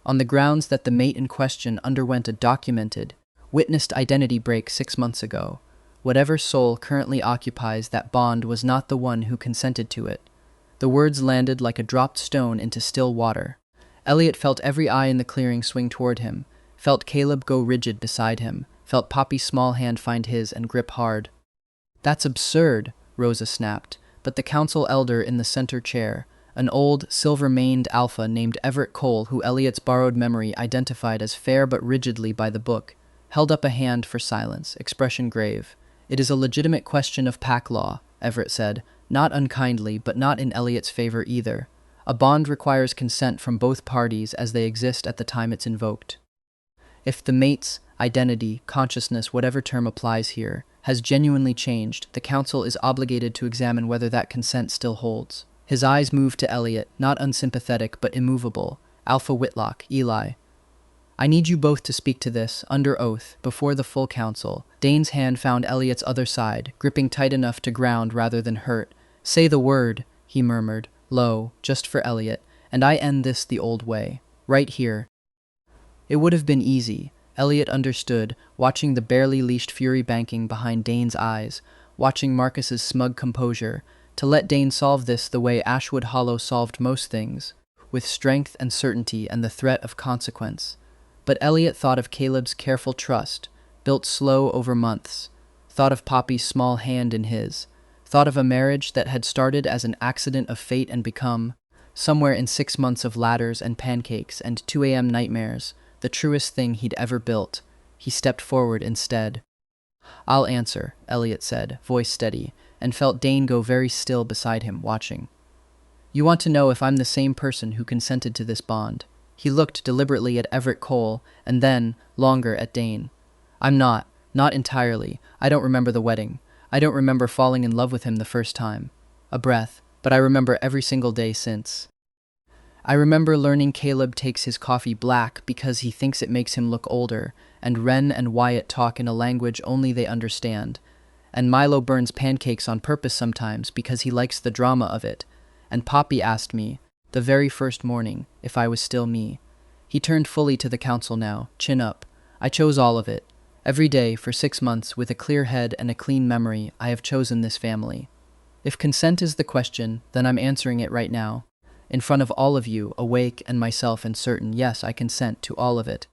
on the grounds that the mate in question underwent a documented, Witnessed identity break 6 months ago. Whatever soul currently occupies that bond was not the one who consented to it. The words landed like a dropped stone into still water. Elliot felt every eye in the clearing swing toward him, felt Caleb go rigid beside him, felt Poppy's small hand find his and grip hard. "That's absurd," Rosa snapped, but the council elder in the center chair, an old, silver-maned alpha named Everett Cole, who Elliot's borrowed memory identified as fair but rigidly by the book, held up a hand for silence, expression grave. "It is a legitimate question of pack law," Everett said, not unkindly, but not in Elliot's favor either. A bond requires consent from both parties as they exist at the time it's invoked. If the mate's identity, consciousness, whatever term applies here, has genuinely changed, the council is obligated to examine whether that consent still holds. His eyes moved to Elliot, not unsympathetic but immovable. "Alpha Whitlock, Eli. I need you both to speak to this, under oath, before the full council." Dane's hand found Elliot's other side, gripping tight enough to ground rather than hurt. "Say the word," he murmured, low, just for Elliot, "and I end this the old way. Right here." It would have been easy, Elliot understood, watching the barely leashed fury banking behind Dane's eyes, watching Marcus's smug composure, to let Dane solve this the way Ashwood Hollow solved most things, with strength and certainty and the threat of consequence. But Elliot thought of Caleb's careful trust, built slow over months, thought of Poppy's small hand in his, thought of a marriage that had started as an accident of fate and become, somewhere in 6 months of ladders and pancakes and 2 a.m. nightmares, the truest thing he'd ever built. He stepped forward instead. "I'll answer," Elliot said, voice steady, and felt Dane go very still beside him, watching. "You want to know if I'm the same person who consented to this bond." He looked deliberately at Everett Cole, and then, longer, at Dane. "I'm not entirely. I don't remember the wedding. I don't remember falling in love with him the first time. A breath, but I remember every single day since. I remember learning Caleb takes his coffee black because he thinks it makes him look older, and Wren and Wyatt talk in a language only they understand, and Milo burns pancakes on purpose sometimes because he likes the drama of it, and Poppy asked me, the very first morning, if I was still me." He turned fully to the council now, chin up. "I chose all of it. Every day, for 6 months, with a clear head and a clean memory, I have chosen this family. If consent is the question, then I'm answering it right now. In front of all of you, awake and myself and certain, yes, I consent to all of it."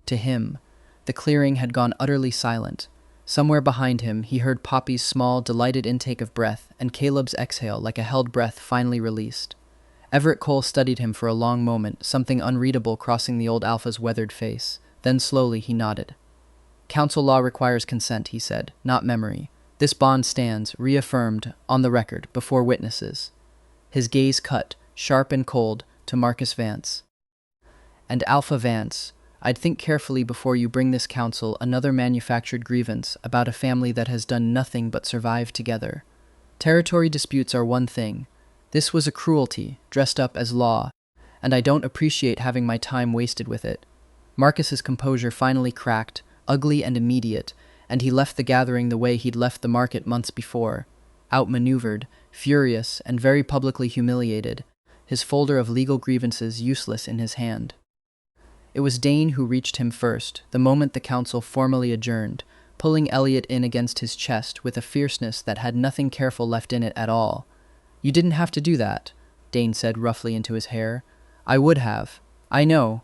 To him, the clearing had gone utterly silent. Somewhere behind him, he heard Poppy's small, delighted intake of breath and Caleb's exhale like a held breath finally released. Everett Cole studied him for a long moment, something unreadable crossing the old alpha's weathered face. Then slowly he nodded. "Council law requires consent," he said, "not memory. This bond stands, reaffirmed, on the record, before witnesses." His gaze cut, sharp and cold, to Marcus Vance. "And Alpha Vance, I'd think carefully before you bring this council another manufactured grievance about a family that has done nothing but survive together. Territory disputes are one thing. This was a cruelty, dressed up as law, and I don't appreciate having my time wasted with it." Marcus's composure finally cracked, ugly and immediate, and he left the gathering the way he'd left the market months before, outmaneuvered, furious, and very publicly humiliated, his folder of legal grievances useless in his hand. It was Dane who reached him first, the moment the council formally adjourned, pulling Elliot in against his chest with a fierceness that had nothing careful left in it at all. "You didn't have to do that," Dane said roughly into his hair. "I would have." "I know,"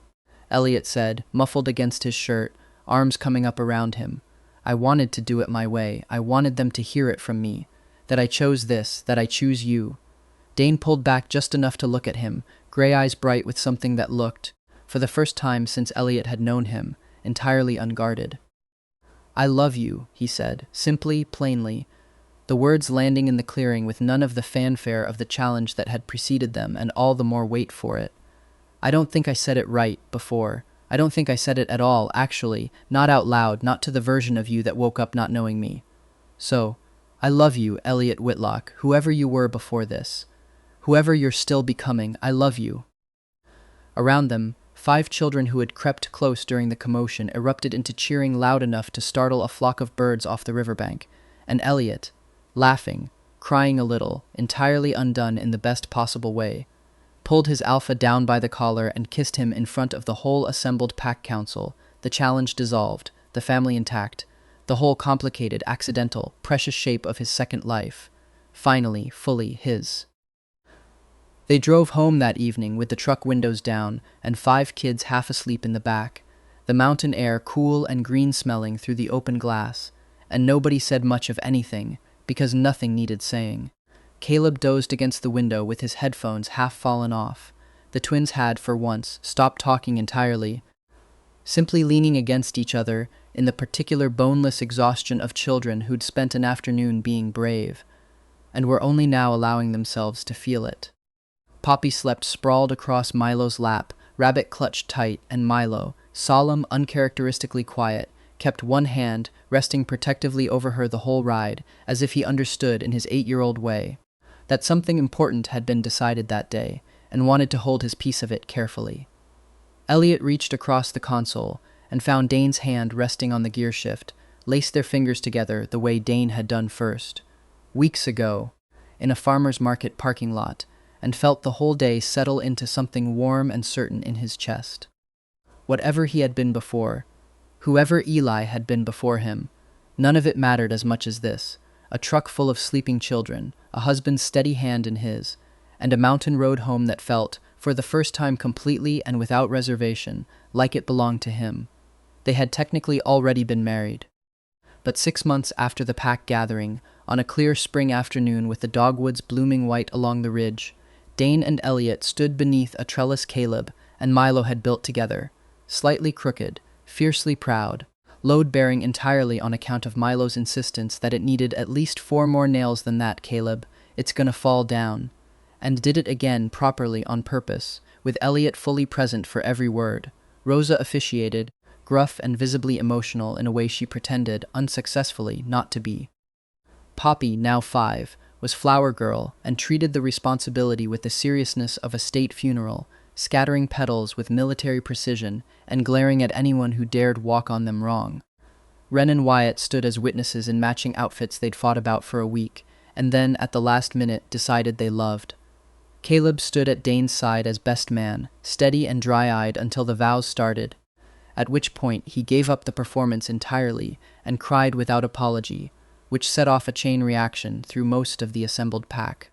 Elliot said, muffled against his shirt, arms coming up around him. "I wanted to do it my way. I wanted them to hear it from me. That I chose this, that I choose you." Dane pulled back just enough to look at him, gray eyes bright with something that looked, for the first time since Elliot had known him, entirely unguarded. "I love you," he said, simply, plainly, the words landing in the clearing with none of the fanfare of the challenge that had preceded them and all the more weight for it. "I don't think I said it right before. I don't think I said it at all, actually, not out loud, not to the version of you that woke up not knowing me. So, I love you, Elliot Whitlock, whoever you were before this. Whoever you're still becoming, I love you." Around them, 5 children who had crept close during the commotion erupted into cheering loud enough to startle a flock of birds off the riverbank, and Elliot, laughing, crying a little, entirely undone in the best possible way, pulled his alpha down by the collar and kissed him in front of the whole assembled pack council, the challenge dissolved, the family intact, the whole complicated, accidental, precious shape of his second life, finally, fully his. They drove home that evening with the truck windows down and 5 kids half asleep in the back, the mountain air cool and green-smelling through the open glass, and nobody said much of anything, because nothing needed saying. Caleb dozed against the window with his headphones half fallen off. The twins had, for once, stopped talking entirely, simply leaning against each other in the particular boneless exhaustion of children who'd spent an afternoon being brave, and were only now allowing themselves to feel it. Poppy slept sprawled across Milo's lap, Rabbit clutched tight, and Milo, solemn, uncharacteristically quiet, kept one hand resting protectively over her the whole ride, as if he understood in his 8-year-old way that something important had been decided that day, and wanted to hold his piece of it carefully. Elliot reached across the console and found Dane's hand resting on the gear shift, laced their fingers together the way Dane had done first, weeks ago, in a farmer's market parking lot, and felt the whole day settle into something warm and certain in his chest. Whatever he had been before, whoever Eli had been before him, none of it mattered as much as this: a truck full of sleeping children, a husband's steady hand in his, and a mountain road home that felt, for the first time completely and without reservation, like it belonged to him. They had technically already been married. But 6 months after the pack gathering, on a clear spring afternoon with the dogwoods blooming white along the ridge, Dane and Elliot stood beneath a trellis Caleb and Milo had built together, slightly crooked, fiercely proud, load-bearing entirely on account of Milo's insistence that it needed at least 4 more nails than that, Caleb. It's gonna fall down. And did it again properly on purpose, with Elliot fully present for every word. Rosa officiated, gruff and visibly emotional in a way she pretended, unsuccessfully, not to be. Poppy, now 5, was flower girl and treated the responsibility with the seriousness of a state funeral, scattering petals with military precision and glaring at anyone who dared walk on them wrong. Ren and Wyatt stood as witnesses in matching outfits they'd fought about for a week, and then, at the last minute, decided they loved. Caleb stood at Dane's side as best man, steady and dry-eyed until the vows started, at which point he gave up the performance entirely and cried without apology, which set off a chain reaction through most of the assembled pack.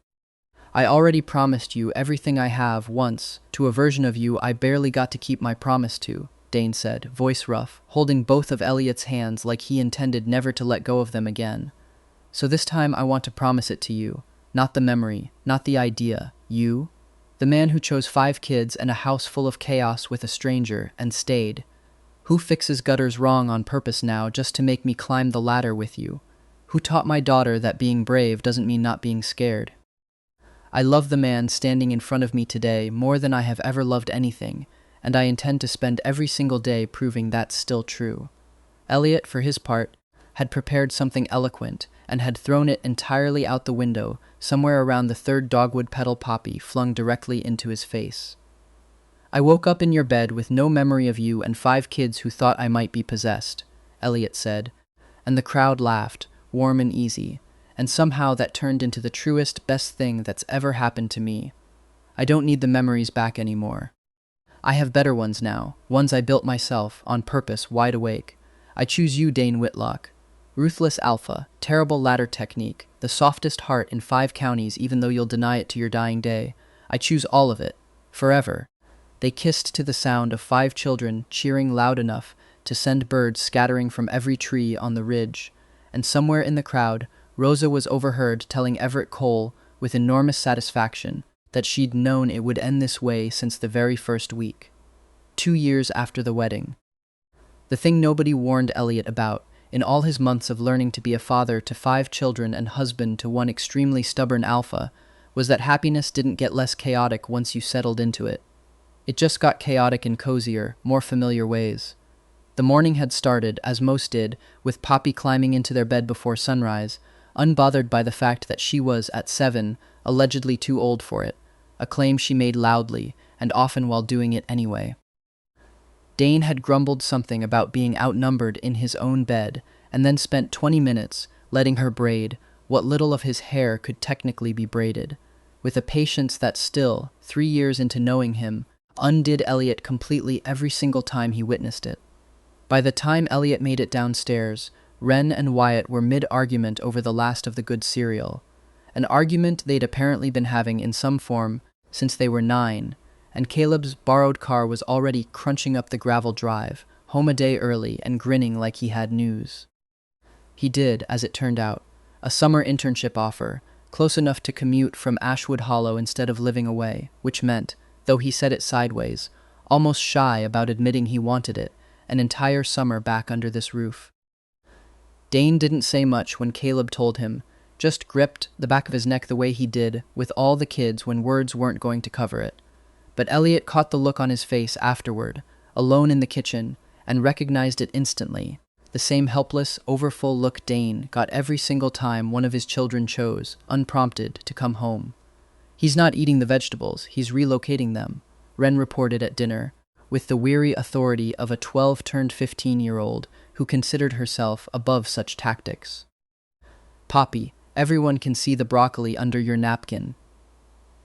I already promised you everything I have once, to a version of you I barely got to keep my promise to, Dane said, voice rough, holding both of Elliot's hands like he intended never to let go of them again. So this time I want to promise it to you, not the memory, not the idea, you, the man who chose 5 kids and a house full of chaos with a stranger and stayed. Who fixes gutters wrong on purpose now just to make me climb the ladder with you? Who taught my daughter that being brave doesn't mean not being scared? I love the man standing in front of me today more than I have ever loved anything, and I intend to spend every single day proving that's still true. Elliot, for his part, had prepared something eloquent and had thrown it entirely out the window somewhere around the 3rd dogwood petal poppy flung directly into his face. I woke up in your bed with no memory of you and 5 kids who thought I might be possessed, Elliot said, and the crowd laughed, warm and easy, and somehow that turned into the truest, best thing that's ever happened to me. I don't need the memories back anymore. I have better ones now, ones I built myself, on purpose, wide awake. I choose you, Dane Whitlock. Ruthless alpha, terrible ladder technique, the softest heart in 5 counties even though you'll deny it to your dying day. I choose all of it, forever. They kissed to the sound of 5 children cheering loud enough to send birds scattering from every tree on the ridge, and somewhere in the crowd, Rosa was overheard telling Everett Cole, with enormous satisfaction, that she'd known it would end this way since the very first week. 2 years after the wedding. The thing nobody warned Elliot about, in all his months of learning to be a father to 5 children and husband to one extremely stubborn alpha, was that happiness didn't get less chaotic once you settled into it. It just got chaotic in cozier, more familiar ways. The morning had started, as most did, with Poppy climbing into their bed before sunrise, unbothered by the fact that she was, at 7, allegedly too old for it, a claim she made loudly, and often while doing it anyway. Dane had grumbled something about being outnumbered in his own bed, and then spent 20 minutes letting her braid what little of his hair could technically be braided, with a patience that still, 3 years into knowing him, undid Elliot completely every single time he witnessed it. By the time Elliot made it downstairs, Wren and Wyatt were mid-argument over the last of the good cereal, an argument they'd apparently been having in some form since they were 9, and Caleb's borrowed car was already crunching up the gravel drive, home a day early and grinning like he had news. He did, as it turned out, a summer internship offer, close enough to commute from Ashwood Hollow instead of living away, which meant, though he said it sideways, almost shy about admitting he wanted it, an entire summer back under this roof. Dane didn't say much when Caleb told him, just gripped the back of his neck the way he did with all the kids when words weren't going to cover it. But Elliot caught the look on his face afterward, alone in the kitchen, and recognized it instantly, the same helpless, overfull look Dane got every single time one of his children chose, unprompted, to come home. "He's not eating the vegetables, he's relocating them," Wren reported at dinner, with the weary authority of a 12-turned-15-year-old who considered herself above such tactics. "Poppy, everyone can see the broccoli under your napkin."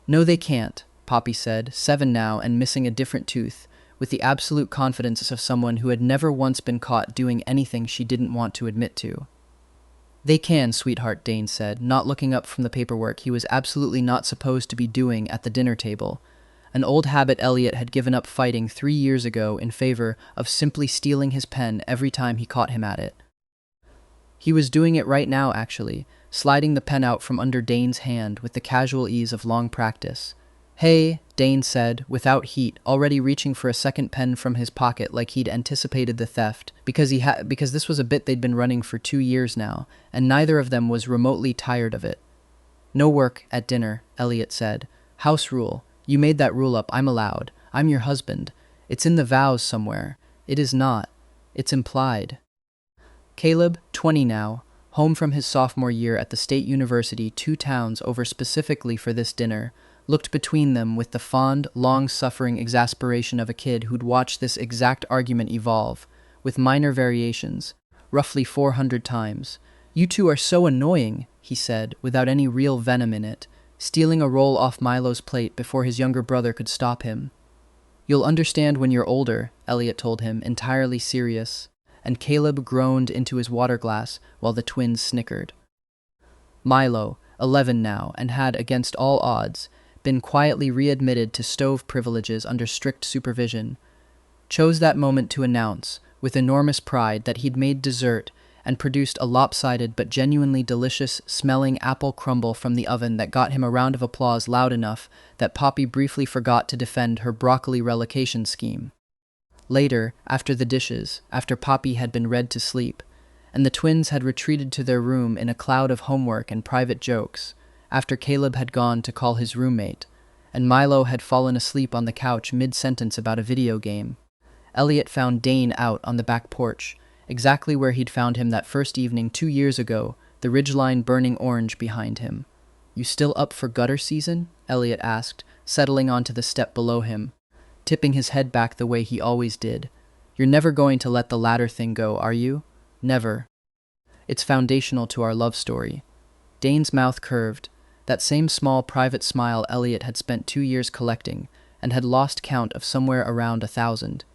"No, they can't," Poppy said, 7 now and missing a different tooth, with the absolute confidence of someone who had never once been caught doing anything she didn't want to admit to. "They can, sweetheart," Dane said, not looking up from the paperwork he was absolutely not supposed to be doing at the dinner table, an old habit Elliot had given up fighting 3 years ago in favor of simply stealing his pen every time he caught him at it. He was doing it right now, actually, sliding the pen out from under Dane's hand with the casual ease of long practice. "Hey," Dane said, without heat, already reaching for a second pen from his pocket like he'd anticipated the theft, because this was a bit they'd been running for 2 years now, and neither of them was remotely tired of it. "No work at dinner," Elliot said. "House rule. You made that rule up. I'm allowed. I'm your husband. It's in the vows somewhere. It is not. It's implied." Caleb, 20 now, home from his sophomore year at the State University 2 towns over specifically for this dinner, looked between them with the fond, long-suffering exasperation of a kid who'd watched this exact argument evolve, with minor variations, roughly 400 times. "You two are so annoying," he said, without any real venom in it, stealing a roll off Milo's plate before his younger brother could stop him. "You'll understand when you're older," Elliot told him, entirely serious, and Caleb groaned into his water glass while the twins snickered. Milo, 11 now, and had, against all odds, been quietly readmitted to stove privileges under strict supervision, chose that moment to announce, with enormous pride, that he'd made dessert and produced a lopsided but genuinely delicious-smelling apple crumble from the oven that got him a round of applause loud enough that Poppy briefly forgot to defend her broccoli relocation scheme. Later, after the dishes, after Poppy had been read to sleep, and the twins had retreated to their room in a cloud of homework and private jokes, after Caleb had gone to call his roommate, and Milo had fallen asleep on the couch mid-sentence about a video game, Elliot found Dane out on the back porch, exactly where he'd found him that first evening 2 years ago, the ridgeline burning orange behind him. "You still up for gutter season?" Elliot asked, settling onto the step below him, tipping his head back the way he always did. "You're never going to let the ladder thing go, are you?" "Never. It's foundational to our love story." Dane's mouth curved, that same small private smile Elliot had spent 2 years collecting, and had lost count of somewhere around 1,000.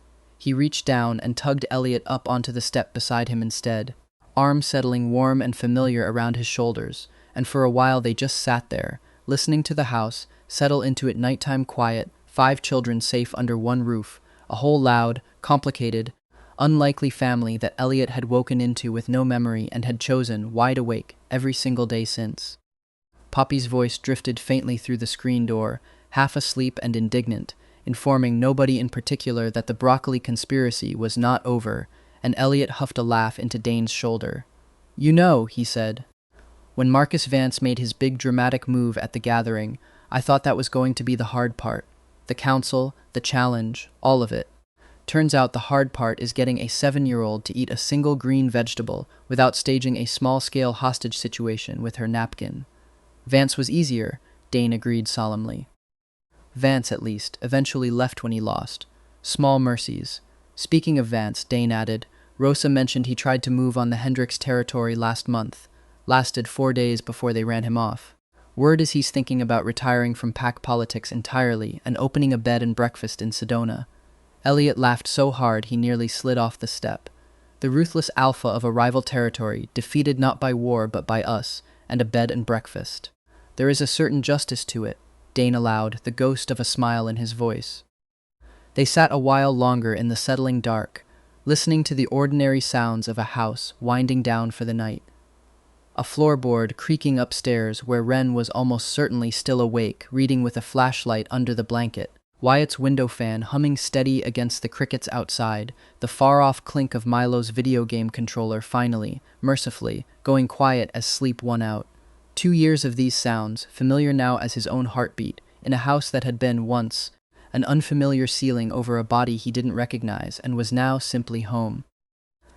He reached down and tugged Elliot up onto the step beside him instead, arm settling warm and familiar around his shoulders, and for a while they just sat there, listening to the house settle into its nighttime quiet, 5 children safe under one roof, a whole loud, complicated, unlikely family that Elliot had woken into with no memory and had chosen, wide awake, every single day since. Poppy's voice drifted faintly through the screen door, half asleep and indignant, informing nobody in particular that the broccoli conspiracy was not over, and Elliot huffed a laugh into Dane's shoulder. "You know," he said, "when Marcus Vance made his big dramatic move at the gathering, I thought that was going to be the hard part. The council, the challenge, all of it. Turns out the hard part is getting a 7-year-old to eat a single green vegetable without staging a small-scale hostage situation with her napkin." "Vance was easier," Dane agreed solemnly. "Vance, at least, eventually left when he lost. Small mercies. Speaking of Vance," Dane added, "Rosa mentioned he tried to move on the Hendricks territory last month. Lasted 4 days before they ran him off. Word is he's thinking about retiring from pack politics entirely and opening a bed and breakfast in Sedona." Elliot laughed so hard he nearly slid off the step. The ruthless alpha of a rival territory, defeated not by war but by us, and a bed and breakfast. There is a certain justice to it, Dane allowed, the ghost of a smile in his voice. They sat a while longer in the settling dark, listening to the ordinary sounds of a house winding down for the night. A floorboard creaking upstairs where Wren was almost certainly still awake, reading with a flashlight under the blanket. Wyatt's window fan humming steady against the crickets outside, the far-off clink of Milo's video game controller finally, mercifully, going quiet as sleep won out. 2 years of these sounds, familiar now as his own heartbeat, in a house that had been, once, an unfamiliar ceiling over a body he didn't recognize and was now simply home.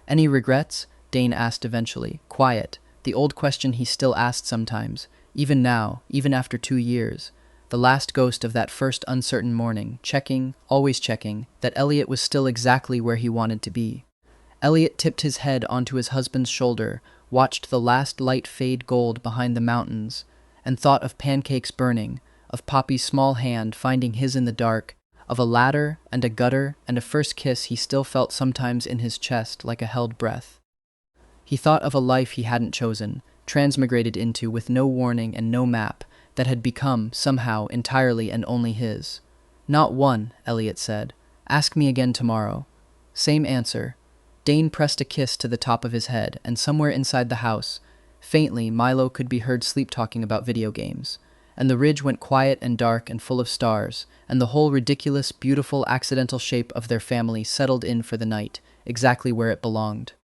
"Any regrets?" Dane asked eventually, quiet, the old question he still asked sometimes, even now, even after 2 years. The last ghost of that first uncertain morning, checking, always checking, that Elliot was still exactly where he wanted to be. Elliot tipped his head onto his husband's shoulder, watched the last light fade gold behind the mountains, and thought of pancakes burning, of Poppy's small hand finding his in the dark, of a ladder and a gutter and a first kiss he still felt sometimes in his chest like a held breath. He thought of a life he hadn't chosen, transmigrated into with no warning and no map, that had become, somehow, entirely and only his. "Not one," Elliot said. "Ask me again tomorrow." Same answer. Dane pressed a kiss to the top of his head, and somewhere inside the house, faintly, Milo could be heard sleep-talking about video games. And the ridge went quiet and dark and full of stars, and the whole ridiculous, beautiful, accidental shape of their family settled in for the night, exactly where it belonged.